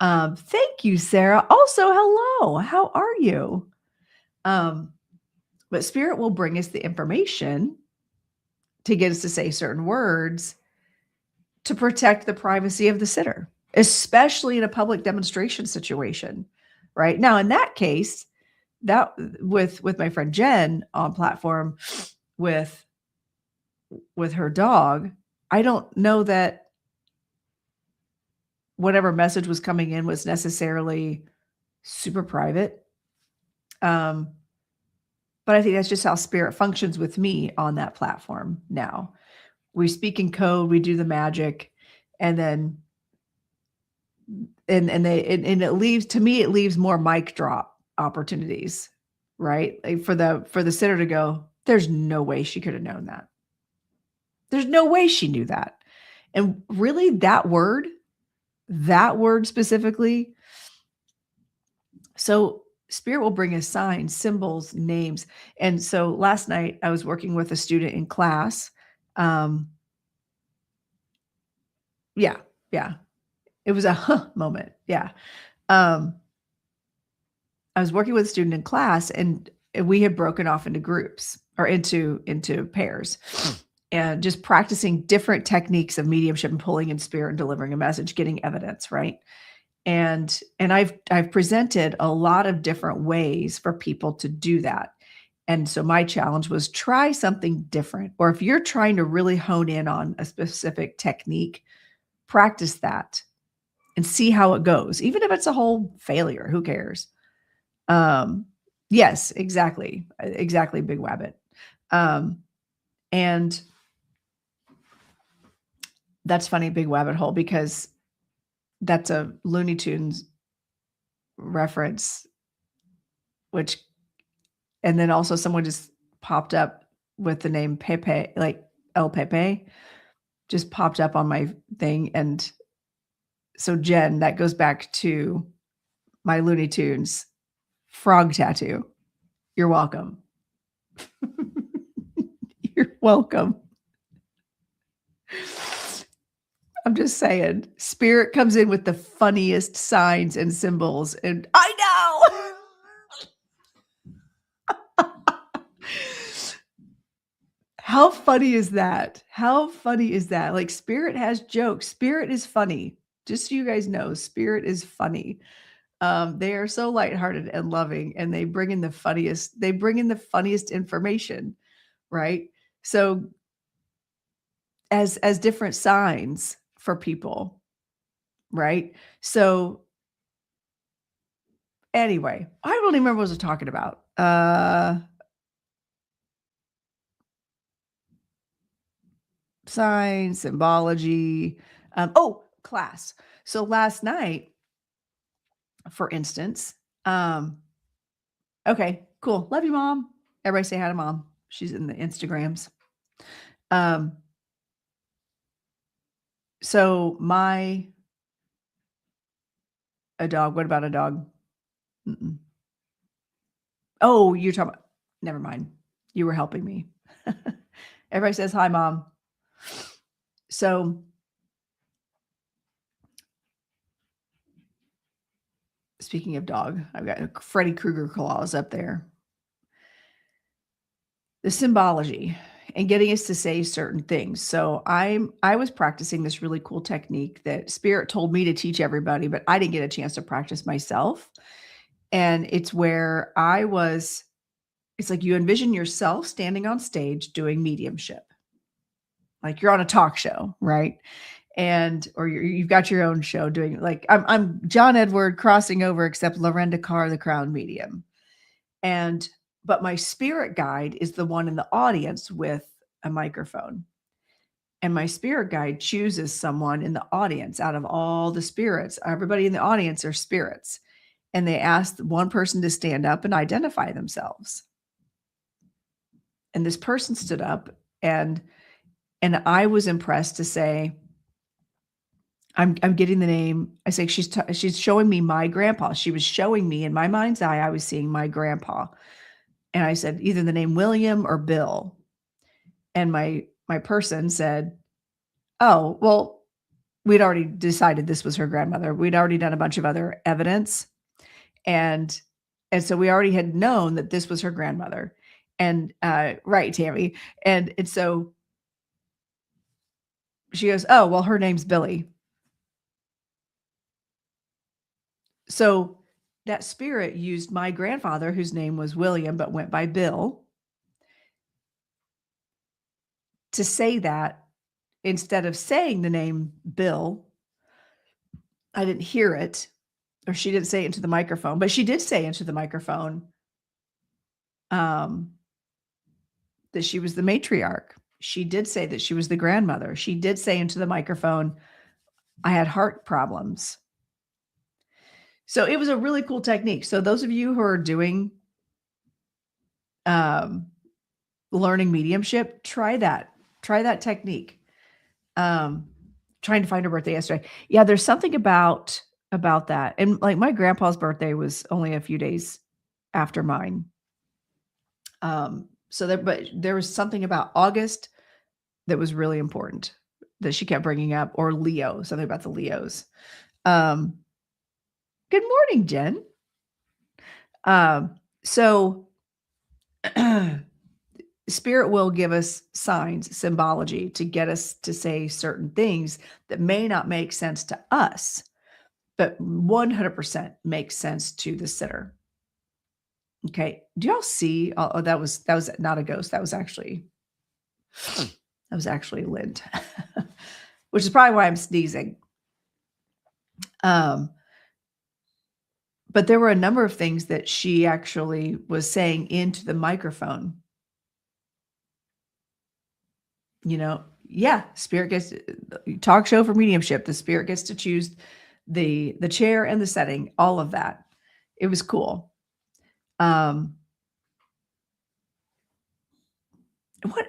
Thank you, Sarah. Also, hello. How are you? But spirit will bring us the information to get us to say certain words to protect the privacy of the sitter, especially in a public demonstration situation, right? Now, in that case, that with my friend Jen on platform with her dog, I don't know that whatever message was coming in was necessarily super private. But I think that's just how spirit functions with me on that platform now. We speak in code, we do the magic, and then and it leaves, to me, it leaves more mic drop opportunities, right? Like for the sitter to go, there's no way she could have known that. There's no way she knew that. And really that word specifically. So spirit will bring us signs, symbols, names. And so last night I was working with a student in class. Yeah. It was a moment. Yeah. I was working with a student in class, and we had broken off into groups or into pairs, and just practicing different techniques of mediumship and pulling in spirit and delivering a message, getting evidence, right? And I've presented a lot of different ways for people to do that. And so my challenge was try something different. Or if you're trying to really hone in on a specific technique, practice that and see how it goes. Even if it's a whole failure, who cares? Yes, exactly. Big Wabbit. And that's funny, Big Wabbit Hole, because that's a Looney Tunes reference, and then also someone just popped up with the name Pepe, like El Pepe, just popped up on my thing. And so Jen, that goes back to my Looney Tunes frog tattoo. You're welcome. You're welcome. I'm just saying, spirit comes in with the funniest signs and symbols. And I know. How funny is that? Like, spirit has jokes. Spirit is funny. Just so you guys know, spirit is funny. They are so lighthearted and loving, and they bring in the funniest information, right? So as different signs for people, right? So anyway, I don't even remember what I was talking about. Signs, symbology. Class. So last night, for instance, okay, cool. Love you, Mom. Everybody say hi to Mom. She's in the Instagrams. So a dog. What about a dog? Mm-mm. Oh, you're talking about, never mind. You were helping me. Everybody says hi, Mom. So speaking of dog, I've got Freddy Krueger claws up there. The symbology and getting us to say certain things. So I was practicing this really cool technique that Spirit told me to teach everybody, but I didn't get a chance to practice myself. And it's where it's like you envision yourself standing on stage doing mediumship. Like you're on a talk show, right? Or you've got your own show doing, like, I'm John Edward crossing over, except Lorenda Carr, the crown medium. But my spirit guide is the one in the audience with a microphone. And my spirit guide chooses someone in the audience out of all the spirits. Everybody in the audience are spirits. And they ask one person to stand up and identify themselves. And this person stood up, and I was impressed to say, I'm getting the name. I say, she's showing me my grandpa. She was showing me, in my mind's eye, I was seeing my grandpa. And I said, either the name William or Bill. And my person said, oh, well, we'd already decided this was her grandmother. We'd already done a bunch of other evidence. And so we already had known that this was her grandmother. And right, Tammy. And so she goes, oh, well, her name's Billy. So that spirit used my grandfather, whose name was William, but went by Bill, to say that instead of saying the name Bill, I didn't hear it, or she didn't say it into the microphone, but she did say into the microphone that she was the matriarch. She did say that she was the grandmother. She did say into the microphone, I had heart problems. So it was a really cool technique. So those of you who are doing learning mediumship, try that technique. Trying to find her birthday yesterday. Yeah, there's something about that. And like my grandpa's birthday was only a few days after mine. But there was something about August that was really important that she kept bringing up, or Leo, something about the Leos. Good morning, Jen. So Spirit will give us signs, symbology to get us to say certain things that may not make sense to us, but 100% makes sense to the sitter. Okay. Do y'all see? Oh, that was not a ghost. That was actually Lind, which is probably why I'm sneezing. But there were a number of things that she actually was saying into the microphone. Spirit gets talk show for mediumship. The spirit gets to choose the chair and the setting, all of that. It was cool. What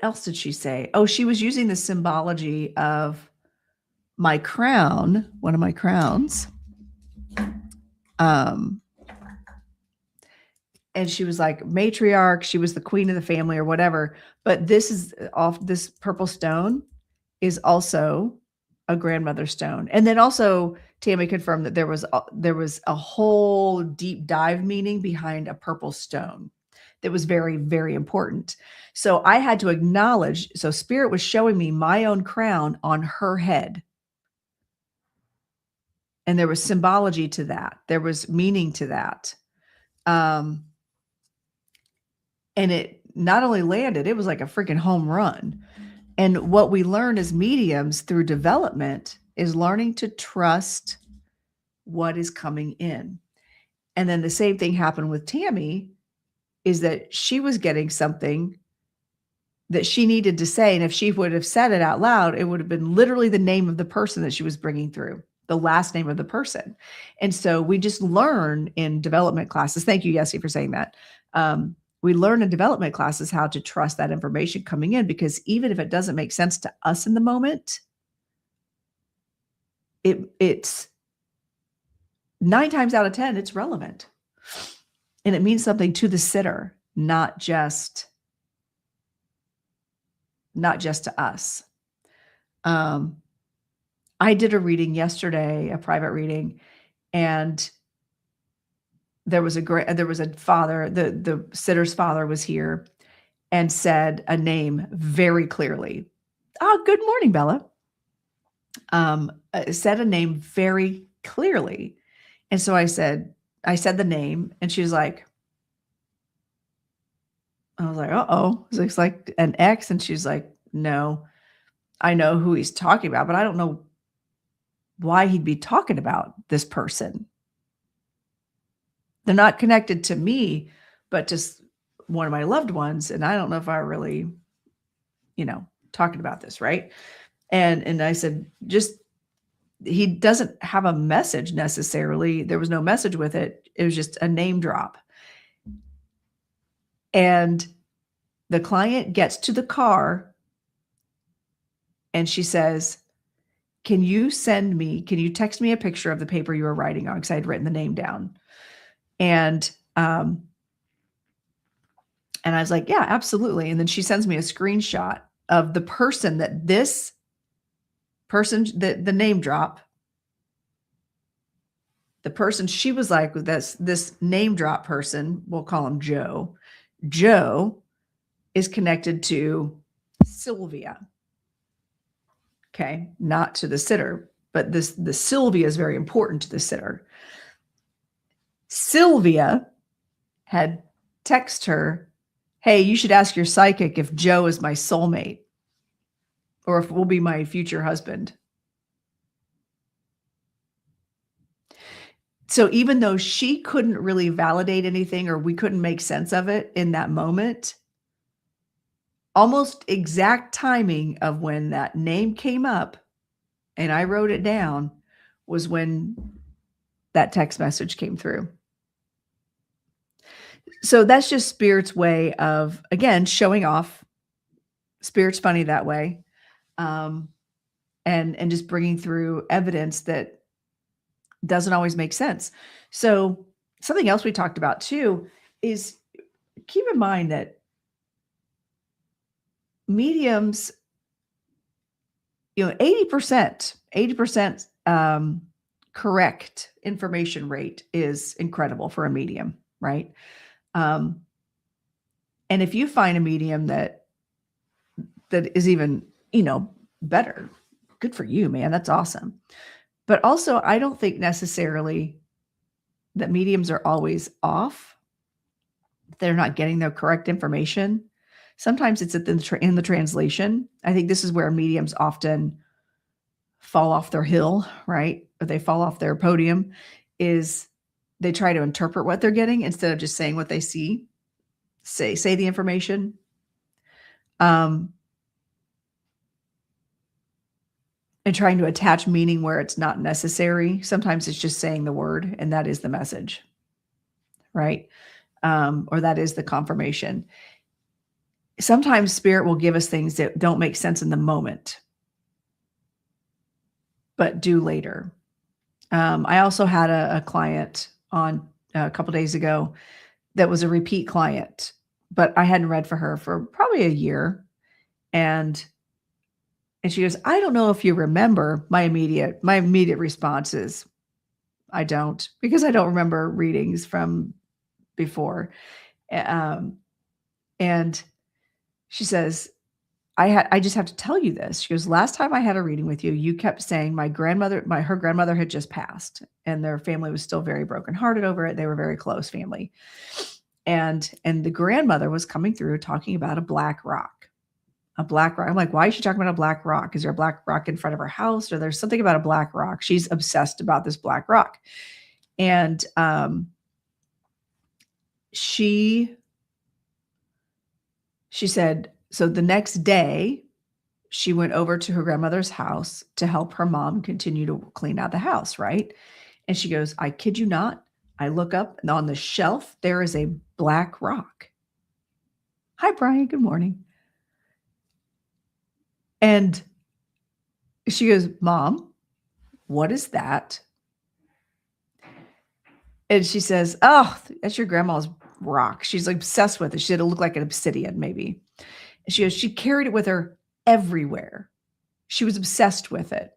else did she say? Oh, she was using the symbology of my crown, one of my crowns. And she was like matriarch. She was the queen of the family or whatever. But this purple stone is also a grandmother stone. And then also Tammy confirmed that there was a whole deep dive meaning behind a purple stone that was very, very important. So I had to acknowledge, so Spirit was showing me my own crown on her head. And there was symbology to that. There was meaning to that. And it not only landed, it was like a freaking home run. And what we learn as mediums through development is learning to trust what is coming in. And then the same thing happened with Tammy, is that she was getting something that she needed to say. And if she would have said it out loud, it would have been literally the name of the person that she was bringing through, the last name of the person. And so we just learn in development classes. Thank you, Yessie, for saying that. We learn in development classes how to trust that information coming in, because even if it doesn't make sense to us in the moment, it's 9 times out of 10, it's relevant. And it means something to the sitter, not just to us. I did a reading yesterday, a private reading, and there was a father, the sitter's father was here and said a name very clearly. Oh, good morning, Bella. Said a name very clearly. And so I said the name, and she was like, I was like, uh-oh. It looks like an X. And she's like, no, I know who he's talking about, but I don't know why he'd be talking about this person. They're not connected to me, but just one of my loved ones. And I don't know if I really, talking about this, right? And I said, he doesn't have a message necessarily. There was no message with it. It was just a name drop. And the client gets to the car and she says, can you text me a picture of the paper you were writing on? Because I had written the name down. And I was like, yeah, absolutely. And then she sends me a screenshot of the person the name drop, the person she was like, this name drop person, we'll call him Joe. Joe is connected to Sylvia. Okay. Not to the sitter, but the Sylvia is very important to the sitter. Sylvia had texted her, hey, you should ask your psychic if Joe is my soulmate or if will be my future husband. So even though she couldn't really validate anything or we couldn't make sense of it in that moment, almost exact timing of when that name came up and I wrote it down was when that text message came through. So that's just Spirit's way of, again, showing off. Spirit's funny that way. And just bringing through evidence that doesn't always make sense. So something else we talked about too is keep in mind that mediums, 80% correct information rate is incredible for a medium, right? And if you find a medium that is even, better, good for you, man. That's awesome. But also, I don't think necessarily that mediums are always off. They're not getting the correct information. Sometimes it's in the translation. I think this is where mediums often fall off their hill, right? Or they fall off their podium, is they try to interpret what they're getting instead of just saying what they see. Say the information. And trying to attach meaning where it's not necessary. Sometimes it's just saying the word, and that is the message, right? Or that is the confirmation. Sometimes Spirit will give us things that don't make sense in the moment, but do later. I also had a client on a couple days ago that was a repeat client, but I hadn't read for her for probably a year. And she goes, I don't know if you remember. My immediate response is, I don't, because I don't remember readings from before. And she says, I just have to tell you this. She goes, last time I had a reading with you, you kept saying her grandmother had just passed and their family was still very brokenhearted over it. They were a very close family. And the grandmother was coming through talking about a black rock. A black rock. I'm like, why is she talking about a black rock? Is there a black rock in front of her house? Or there's something about a black rock. She's obsessed about this black rock. And she said, so the next day she went over to her grandmother's house to help her mom continue to clean out the house, right? And she goes, I kid you not. I look up and on the shelf, there is a black rock. Hi, Brian. Good morning. And she goes, Mom, what is that? And she says, oh, that's your grandma's rock. She's like obsessed with it. She said it looked like an obsidian, maybe. And she goes, she carried it with her everywhere. She was obsessed with it.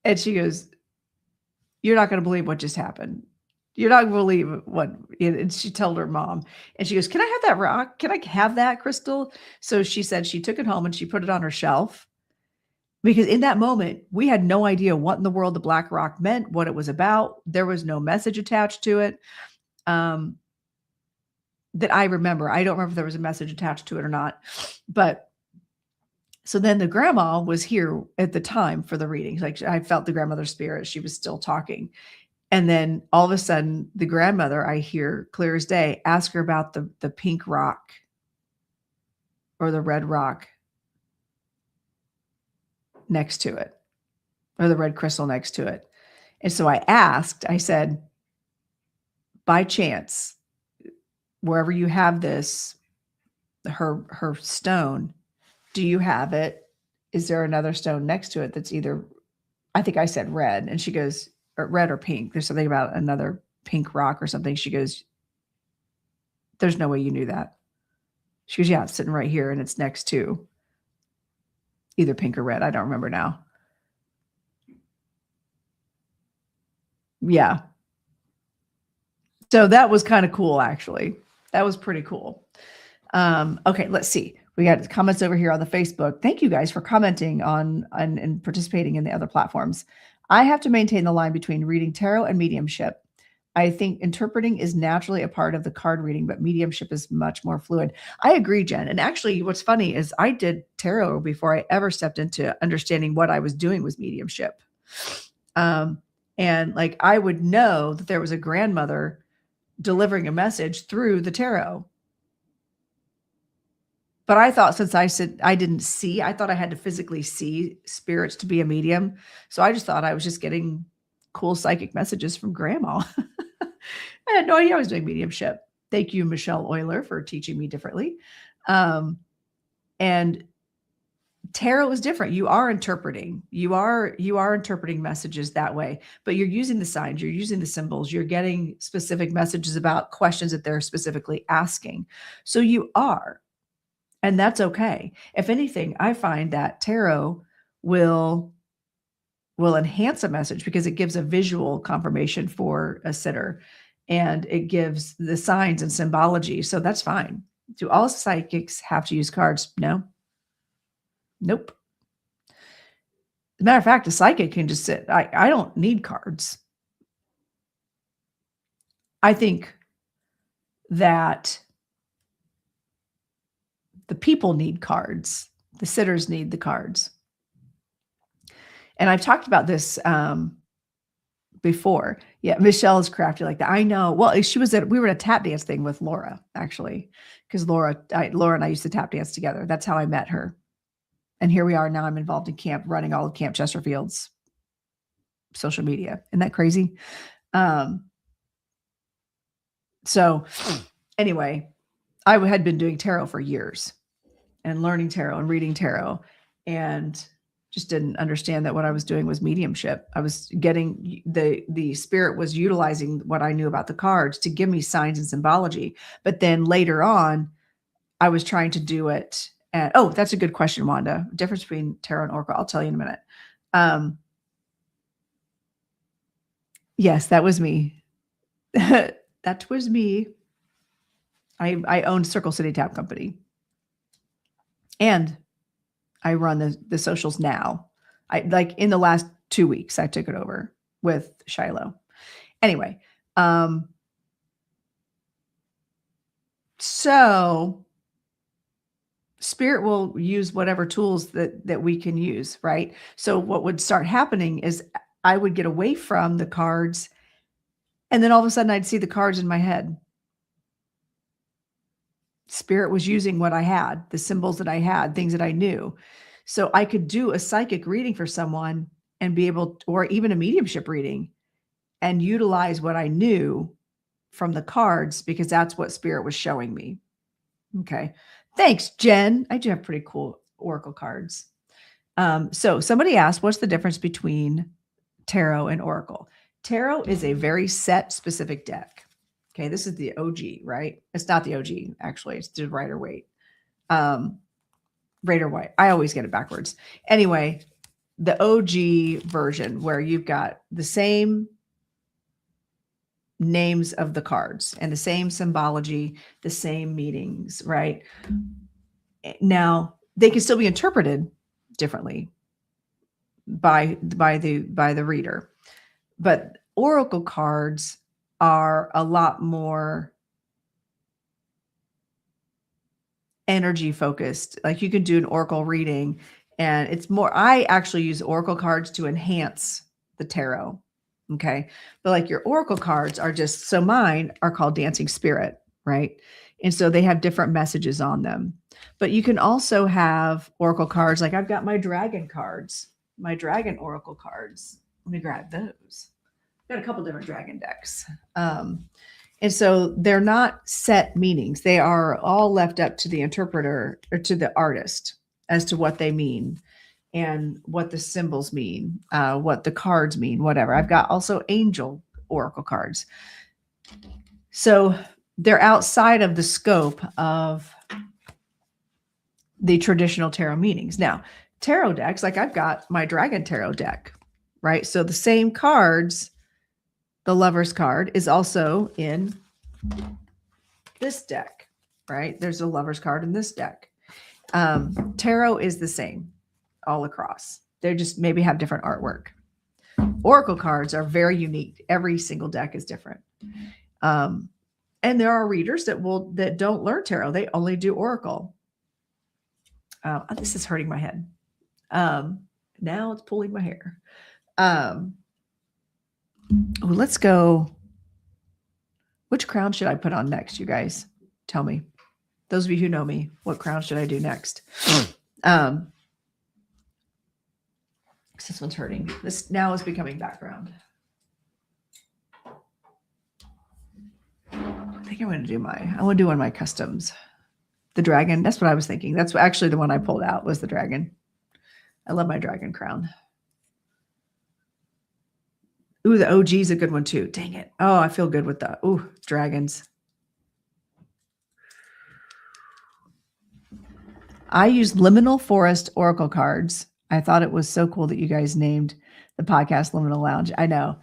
And she goes, you're not going to believe what just happened. You're not going to believe what, and she told her mom, and she goes, can I have that rock? Can I have that crystal? So she said she took it home and she put it on her shelf, because in that moment, we had no idea what in the world the black rock meant, what it was about. There was no message attached to it that I remember. I don't remember if there was a message attached to it or not. But so then the grandma was here at the time for the readings. Like I felt the grandmother's spirit. She was still talking. And then all of a sudden, the grandmother, I hear clear as day, ask her about the pink rock or the red rock next to it, or the red crystal next to it. And so I said, by chance, wherever you have this, her stone, do you have it? Is there another stone next to it that's either, I think I said red. And she goes, or red or pink. There's something about another pink rock or something. She goes, there's no way you knew that. She goes, yeah, it's sitting right here and it's next to either pink or red. I don't remember now. Yeah. So that was kind of cool, actually. That was pretty cool. Okay, let's see. We got comments over here on the Facebook. Thank you guys for commenting on and participating in the other platforms. I have to maintain the line between reading tarot and mediumship. I think interpreting is naturally a part of the card reading, but mediumship is much more fluid. I agree, Jen. And actually, what's funny is I did tarot before I ever stepped into understanding what I was doing was mediumship. And like, I would know that there was a grandmother delivering a message through the tarot. But I thought, since I said I didn't see, I thought I had to physically see spirits to be a medium. So I just thought I was just getting cool psychic messages from grandma. I had no idea I was doing mediumship. Thank you, Michelle Euler, for teaching me differently. And tarot is different. You are interpreting. You are interpreting messages that way, but you're using the signs, you're using the symbols, you're getting specific messages about questions that they're specifically asking. So you are, and that's okay. If anything, I find that tarot will enhance a message because it gives a visual confirmation for a sitter, and it gives the signs and symbology. So that's fine. Do all psychics have to use cards? No. Nope. As a matter of fact, a psychic can just sit. I don't need cards. I think that the people need cards. The sitters need the cards. And I've talked about this before. Yeah, Michelle is crafty like that. I know. Well, we were at a tap dance thing with Laura, actually, because Laura and I used to tap dance together. That's how I met her. And here we are now. I'm involved in camp, running all of Camp Chesterfield's social media. Isn't that crazy? So anyway, I had been doing tarot for years and learning tarot and reading tarot, and just didn't understand that what I was doing was mediumship. I was getting the spirit was utilizing what I knew about the cards to give me signs and symbology. But then later on, I was trying to do it. And oh, that's a good question, Wanda. Difference between tarot and oracle. I'll tell you in a minute. Yes, that was me. That was me. I owned Circle City Tap Company, and I run the socials now. Like in the last 2 weeks, I took it over with Shiloh. Anyway, so spirit will use whatever tools that we can use, right? So what would start happening is I would get away from the cards, and then all of a sudden I'd see the cards in my head. Spirit was using what I had, the symbols that I had, things that I knew. So I could do a psychic reading for someone and be able, or even a mediumship reading, and utilize what I knew from the cards because that's what spirit was showing me. Okay. Thanks, Jen. I do have pretty cool oracle cards. So somebody asked, what's the difference between tarot and oracle? Tarot is a very set, specific deck. Okay, this is the OG, right? It's not the OG, actually. It's the Rider-Waite. Rider-Waite. I always get it backwards. Anyway, the OG version where you've got the same names of the cards and the same symbology, the same meanings, right? Now, they can still be interpreted differently by the reader. But oracle cards are a lot more energy focused. Like you can do an oracle reading, and it's more, I actually use oracle cards to enhance the tarot. Okay. But like your oracle cards are just, so mine are called Dancing Spirit, right? And so they have different messages on them. But you can also have oracle cards. Like I've got my dragon cards, my dragon oracle cards. Let me grab those. Got a couple different dragon decks. And so they're not set meanings. They are all left up to the interpreter or to the artist as to what they mean and what the symbols mean, what the cards mean, whatever. I've got also angel oracle cards. So they're outside of the scope of the traditional tarot meanings. Now, tarot decks, like I've got my dragon tarot deck, right? So the same cards, the Lover's card is also in this deck, right? There's a Lover's card in this deck. Tarot is the same all across. They just maybe have different artwork. Oracle cards are very unique. Every single deck is different. And there are readers that don't learn tarot. They only do oracle. This is hurting my head. Now it's pulling my hair. Let's go. Which crown should I put on next, you guys? Tell me. Those of you who know me, what crown should I do next? This one's hurting. This now is becoming background. I think I want to do one of my customs. The dragon. That's what I was thinking. That's actually the one I pulled out was the dragon. I love my dragon crown. Ooh, the OG is a good one too. Dang it. Oh, I feel good with the dragons. I used Liminal Forest Oracle cards. I thought it was so cool that you guys named the podcast Liminal Lounge. I know.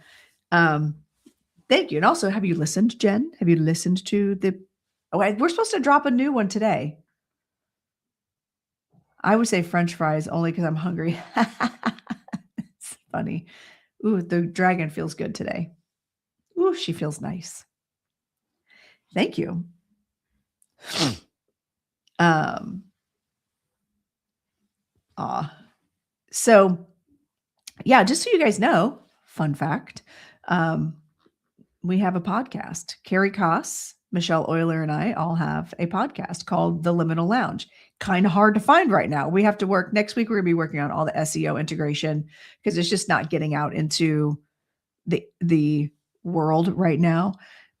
Thank you. And also, have you listened, Jen? Have you listened to we're supposed to drop a new one today. I would say French fries only because I'm hungry. It's funny. Ooh, the dragon feels good today. Ooh, she feels nice. Thank you. So yeah, just so you guys know, fun fact, we have a podcast. Carrie Koss, Michelle Euler, and I all have a podcast called The Liminal Lounge. Kind of hard to find right now. We have to work next week. We're going to be working on all the SEO integration because it's just not getting out into the world right now.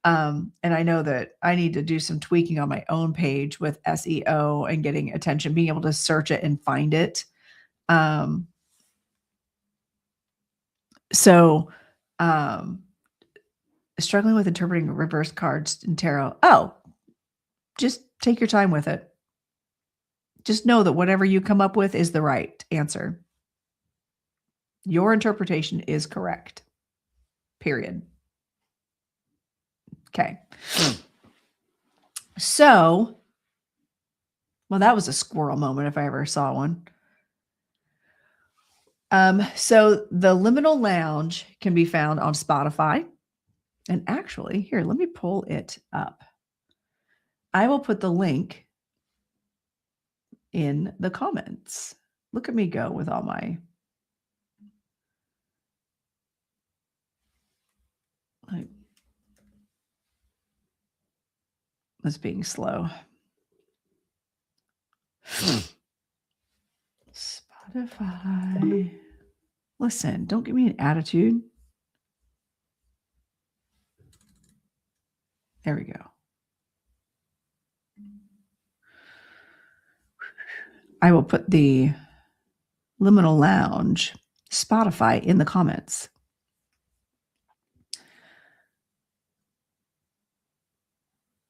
And I know that I need to do some tweaking on my own page with SEO and getting attention, being able to search it and find it. Struggling with interpreting reverse cards in tarot. Oh, just take your time with it. Just know that whatever you come up with is the right answer. Your interpretation is correct. Period. Okay. So, well, that was a squirrel moment if I ever saw one. So the Liminal Lounge can be found on Spotify. And actually, here, let me pull it up. I will put the link in the comments. Look at me go with all my that's being slow. Spotify. Listen, don't give me an attitude. There we go. I will put the Liminal Lounge Spotify in the comments.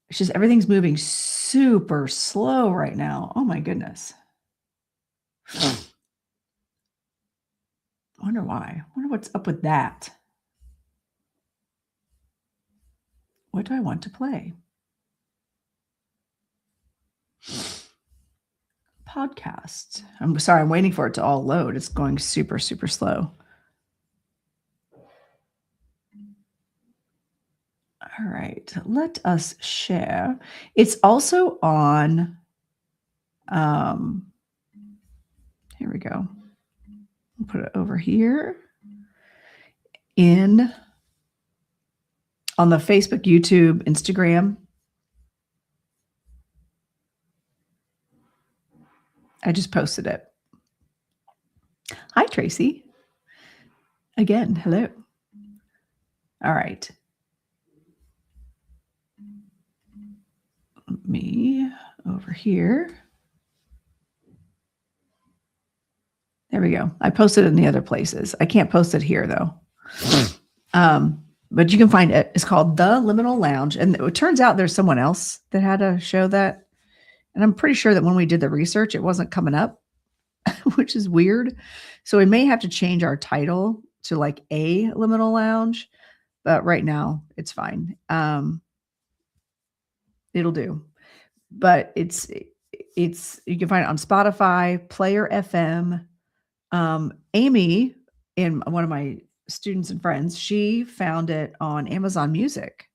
It's just everything's moving super slow right now. Oh my goodness. I wonder why. I wonder what's up with that. What do I want to play? Podcast. I'm sorry, I'm waiting for it to all load. It's going super, super slow. All right, let us share. It's also on, here we go. I'll put it over here on the Facebook, YouTube, Instagram. I just posted it. Hi, Tracy. Again, hello. All right. Me over here. There we go. I posted it in the other places. I can't post it here though. But you can find it. It's called The Liminal Lounge. And it turns out there's someone else that had a show that, and I'm pretty sure that when we did the research, it wasn't coming up, which is weird. So we may have to change our title to like A Liminal Lounge, but right now it's fine. It'll do. But it's you can find it on Spotify, Player FM. Amy, in one of my students and friends, she found it on Amazon Music.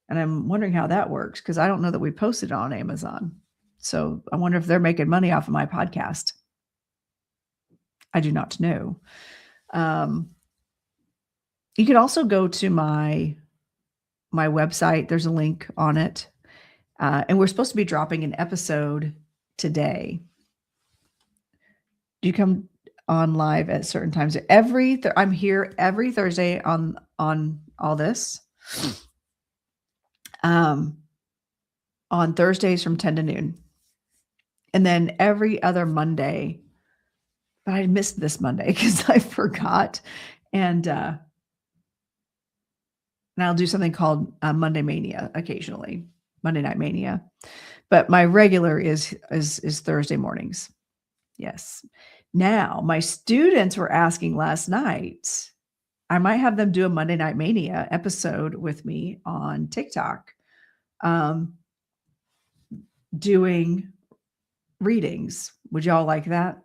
And I'm wondering how that works because I don't know that we posted it on Amazon. So I wonder if they're making money off of my podcast. I do not know. You can also go to my website. There's a link on it. And we're supposed to be dropping an episode today. Do you come on live at certain times? I'm here every Thursday on all this. On Thursdays from 10 to noon. And then every other Monday, but I missed this Monday because I forgot. And I'll do something called Monday Mania occasionally, Monday Night Mania. But my regular is Thursday mornings. Yes. Now, my students were asking last night, I might have them do a Monday Night Mania episode with me on TikTok, doing readings. Would y'all like that?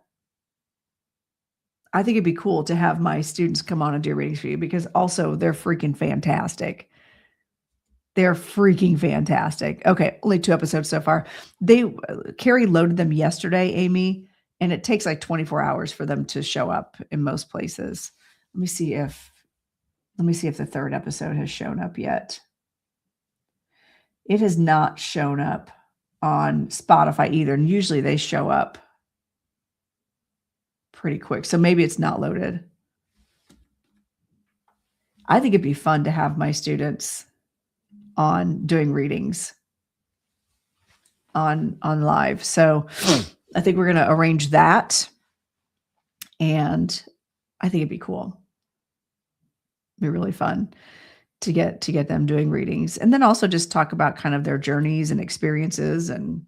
I think it'd be cool to have my students come on and do readings for you, because also they're freaking fantastic. They're freaking fantastic. Okay, only 2 episodes so far. Carrie loaded them yesterday, Amy, and it takes like 24 hours for them to show up in most places. Let me see if the 3rd episode has shown up yet. It has not shown up on Spotify either, and usually they show up pretty quick. So maybe it's not loaded. I think it'd be fun to have my students on doing readings on live. So I think we're going to arrange that. And I think it'd be cool. It'd be really fun to get them doing readings, and then also just talk about kind of their journeys and experiences. And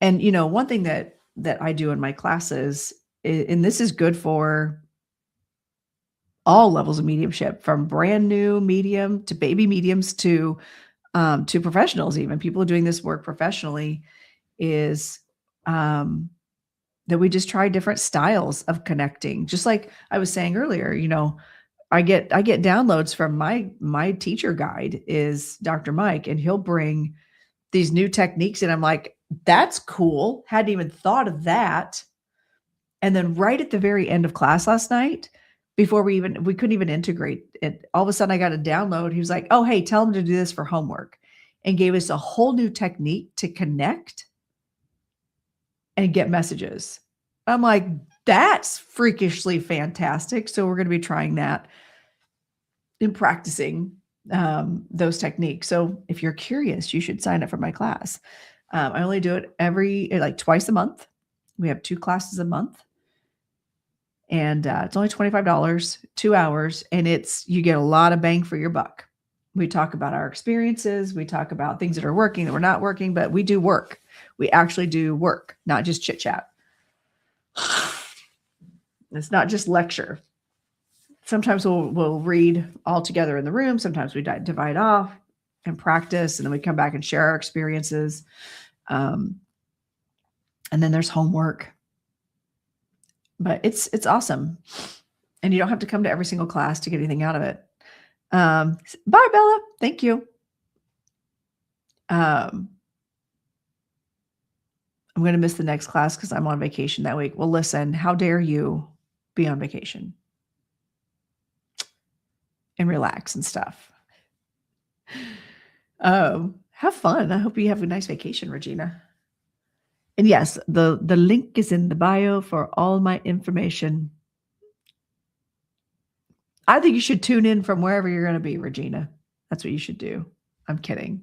one thing that I do in my classes, and this is good for all levels of mediumship, from brand new medium to baby mediums to professionals, even people doing this work professionally, is that we just try different styles of connecting. Just like I was saying earlier, I get downloads from my teacher guide is Dr. Mike, and he'll bring these new techniques, and I'm like, that's cool. Hadn't even thought of that. And then right at the very end of class last night, before we couldn't even integrate it, all of a sudden I got a download. He was like, oh, hey, tell them to do this for homework, and gave us a whole new technique to connect and get messages. I'm like, that's freakishly fantastic. So we're going to be trying that and practicing those techniques. So if you're curious, you should sign up for my class. I only do it twice a month. We have 2 classes a month. And it's only $25, 2 hours, and you get a lot of bang for your buck. We talk about our experiences. We talk about things that are working, that we're not working, but we do work. We actually do work, not just chit chat. It's not just lecture. Sometimes we'll read all together in the room. Sometimes we divide off and practice, and then we come back and share our experiences. And then there's homework. But it's awesome. And you don't have to come to every single class to get anything out of it. Bye, Bella. Thank you. I'm going to miss the next class because I'm on vacation that week. Well, listen, how dare you be on vacation and relax and stuff. Have fun. I hope you have a nice vacation, Regina. And yes, the link is in the bio for all my information. I think you should tune in from wherever you're going to be, Regina. That's what you should do. I'm kidding.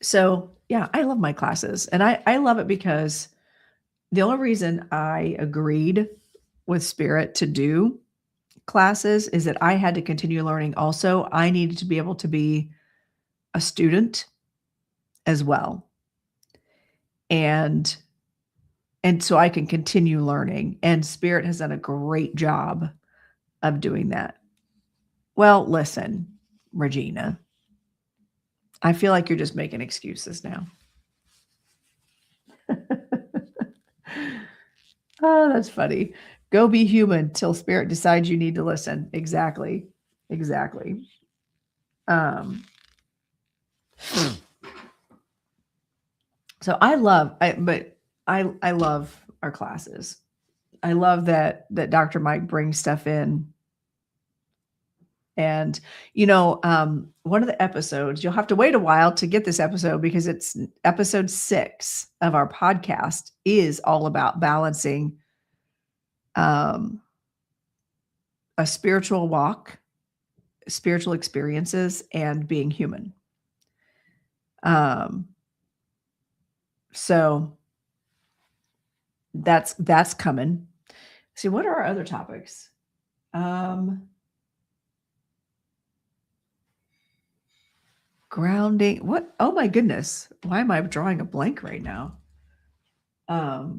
So yeah, I love my classes, and I love it because the only reason I agreed with Spirit to do classes is that I had to continue learning. Also, I needed to be able to be a student as well. And so I can continue learning, and Spirit has done a great job of doing that. Well, listen, Regina, I feel like you're just making excuses now. Oh, that's funny. Go be human till Spirit decides you need to listen. Exactly. So I love our classes. I love that Dr. Mike brings stuff in. And, one of the episodes, you'll have to wait a while to get this episode because it's episode 6 of our podcast is all about balancing a spiritual walk, spiritual experiences, and being human. So that's coming. See, what are our other topics? Grounding. What? Oh my goodness. Why am I drawing a blank right now? Of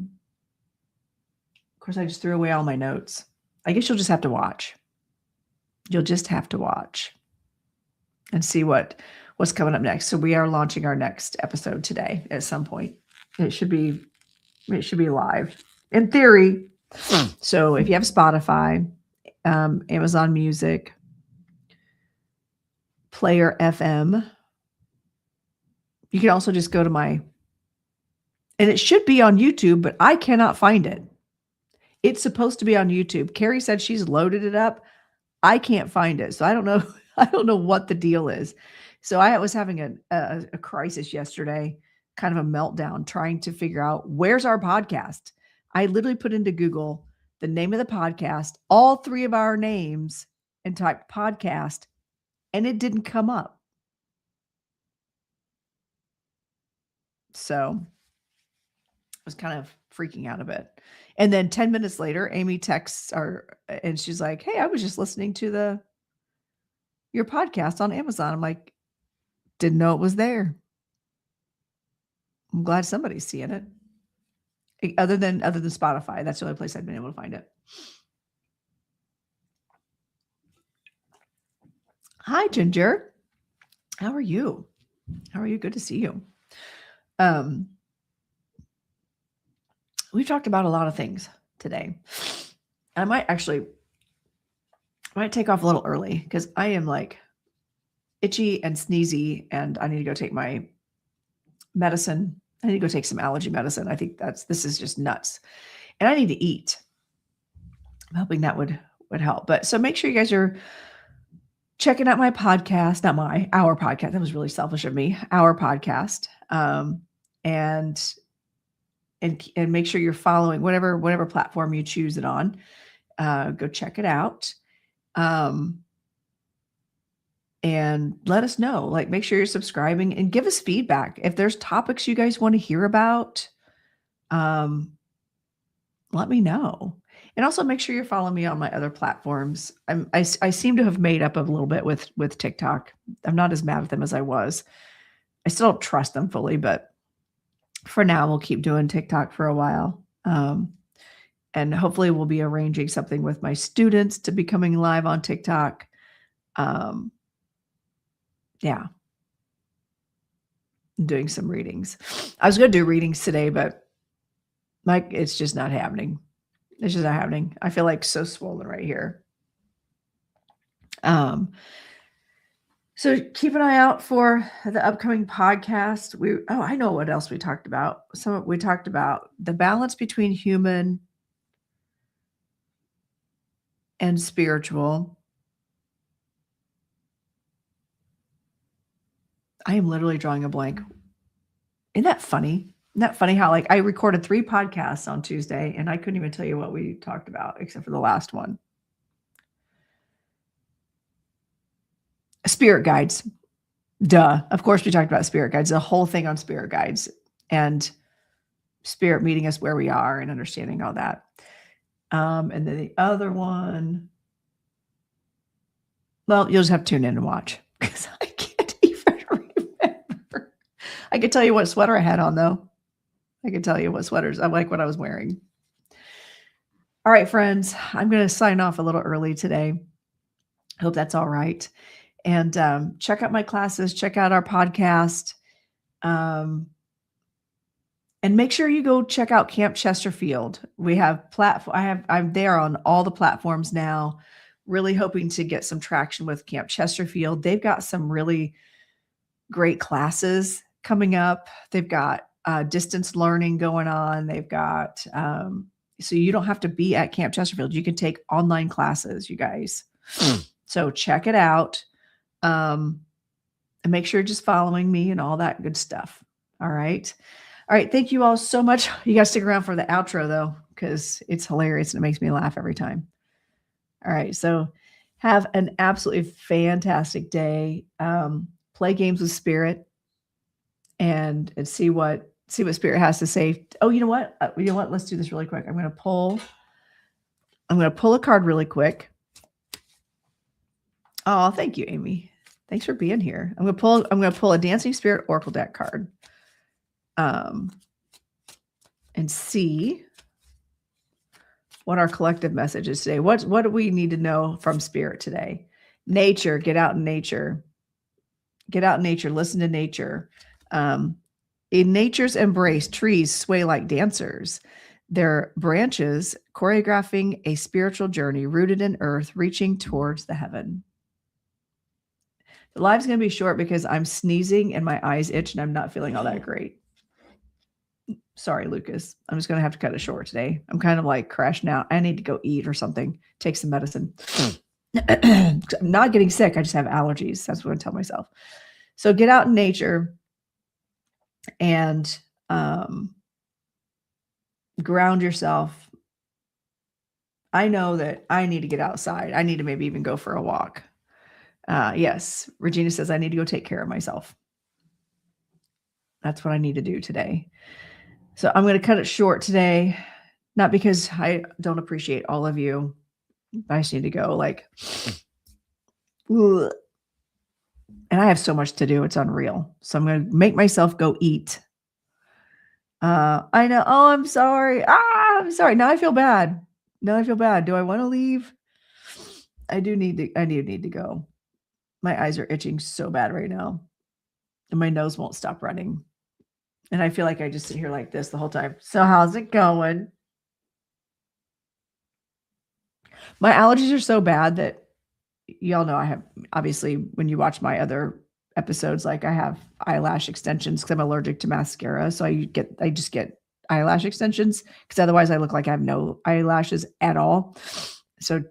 course, I just threw away all my notes. I guess you'll just have to watch. You'll just have to watch and see what's coming up next. So we are launching our next episode today at some point. It should be live in theory. So if you have Spotify, Amazon Music, Player FM, you can also just go to and it should be on YouTube, but I cannot find it. It's supposed to be on YouTube. Carrie said she's loaded it up. I can't find it. So I don't know. I don't know what the deal is. So I was having a crisis yesterday, kind of a meltdown, trying to figure out where's our podcast. I literally put into Google the name of the podcast, all 3 of our names, and typed podcast, and it didn't come up. So I was kind of freaking out a bit. And then 10 minutes later, Amy texts her and she's like, "Hey, I was just listening to your podcast on Amazon." I'm like, didn't know it was there. I'm glad somebody's seeing it. Other than Spotify. That's the only place I've been able to find it. Hi, Ginger. How are you? Good to see you. We've talked about a lot of things today. I might take off a little early because I am like itchy and sneezy, and I need to go take my medicine. I need to go take some allergy medicine. I think this is just nuts. And I need to eat. I'm hoping that would help. But so make sure you guys are checking out my podcast, our podcast. That was really selfish of me. Our podcast. And make sure you're following whatever platform you choose it on. Go check it out. And let us know, make sure you're subscribing and give us feedback. If there's topics you guys want to hear about, let me know. And also make sure you're following me on my other platforms. I seem to have made up a little bit with TikTok. I'm not as mad at them as I was. I still don't trust them fully, but for now, we'll keep doing TikTok for a while. And hopefully we'll be arranging something with my students to be coming live on TikTok. Yeah. I'm doing some readings. I was going to do readings today, but it's just not happening. It's just not happening. I feel like so swollen right here. So keep an eye out for the upcoming podcast. I know what else we talked about. We talked about the balance between human and spiritual. I am literally drawing a blank. Isn't that funny? Isn't that funny how I recorded 3 podcasts on Tuesday and I couldn't even tell you what we talked about except for the last one. Spirit guides. Duh. Of course we talked about spirit guides, the whole thing on spirit guides and spirit meeting us where we are and understanding all that. And then the other one, well, you'll just have to tune in and watch because I can't even remember. I could tell you what sweater I had on though. I can tell you what sweaters, I like what I was wearing. All right, friends, I'm going to sign off a little early today. Hope that's all right. And check out my classes, check out our podcast. And make sure you go check out Camp Chesterfield. We have I'm there on all the platforms now, really hoping to get some traction with Camp Chesterfield. They've got some really great classes coming up. They've got distance learning going on. They've got, so you don't have to be at Camp Chesterfield. You can take online classes, you guys. So check it out. And make sure you're just following me and all that good stuff. All right. All right. Thank you all so much. You guys stick around for the outro though, because it's hilarious and it makes me laugh every time. All right. So have an absolutely fantastic day. Play games with spirit and see what spirit has to say. Oh, you know what? Let's do this really quick. I'm going to pull a card really quick. Oh, thank you, Amy. Thanks for being here. I'm going to pull a Dancing Spirit Oracle deck card. And see what our collective message is today. What do we need to know from spirit today? Nature, get out in nature. Get out in nature, listen to nature. In nature's embrace, trees sway like dancers. Their branches choreographing a spiritual journey rooted in earth, reaching towards the heaven. The live's going to be short because I'm sneezing and my eyes itch and I'm not feeling all that great. Sorry, Lucas. I'm just going to have to cut it short today. I'm kind of like crashing out. I need to go eat or something. Take some medicine. I'm not getting sick. I just have allergies. That's what I tell myself. So get out in nature and ground yourself. I know that I need to get outside. I need to maybe even go for a walk. Yes. Regina says I need to go take care of myself. That's what I need to do today. So I'm going to cut it short today, not because I don't appreciate all of you. I just need to go ugh. And I have so much to do. It's unreal. So I'm going to make myself go eat. I know. Oh, I'm sorry. I'm sorry. Now I feel bad. Do I want to leave? I need to go. My eyes are itching so bad right now. And my nose won't stop running. And I feel like I just sit here like this the whole time. So how's it going? My allergies are so bad that y'all know I have, obviously, when you watch my other episodes, like I have eyelash extensions because I'm allergic to mascara. So I just get eyelash extensions because otherwise I look like I have no eyelashes at all. So,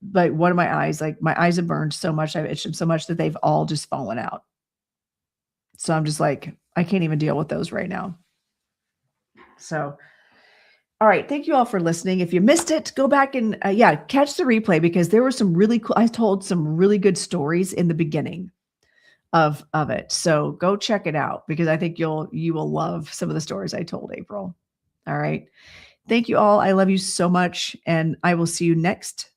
but one of my eyes, my eyes have burned so much, I've itched them so much that they've all just fallen out. So I'm just like, I can't even deal with those right now. So, all right. Thank you all for listening. If you missed it, go back and catch the replay because there were some really cool, I told some really good stories in the beginning of it. So go check it out because I think you will love some of the stories I told April. All right. Thank you all. I love you so much. And I will see you next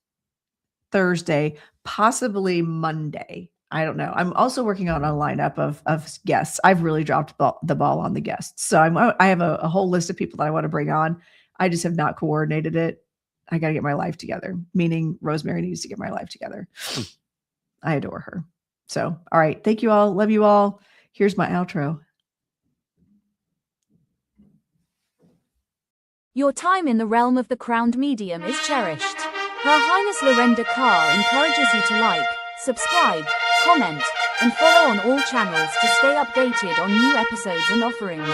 Thursday, possibly Monday. I don't know. I'm also working on a lineup of guests. I've really dropped the ball on the guests. So I have a whole list of people that I want to bring on. I just have not coordinated it. I got to get my life together, meaning Rosemary needs to get my life together. I adore her. So, all right. Thank you all. Love you all. Here's my outro. Your time in the realm of the crowned medium is cherished. Her Highness Lorenda Carr encourages you to like, subscribe, comment, and follow on all channels to stay updated on new episodes and offerings.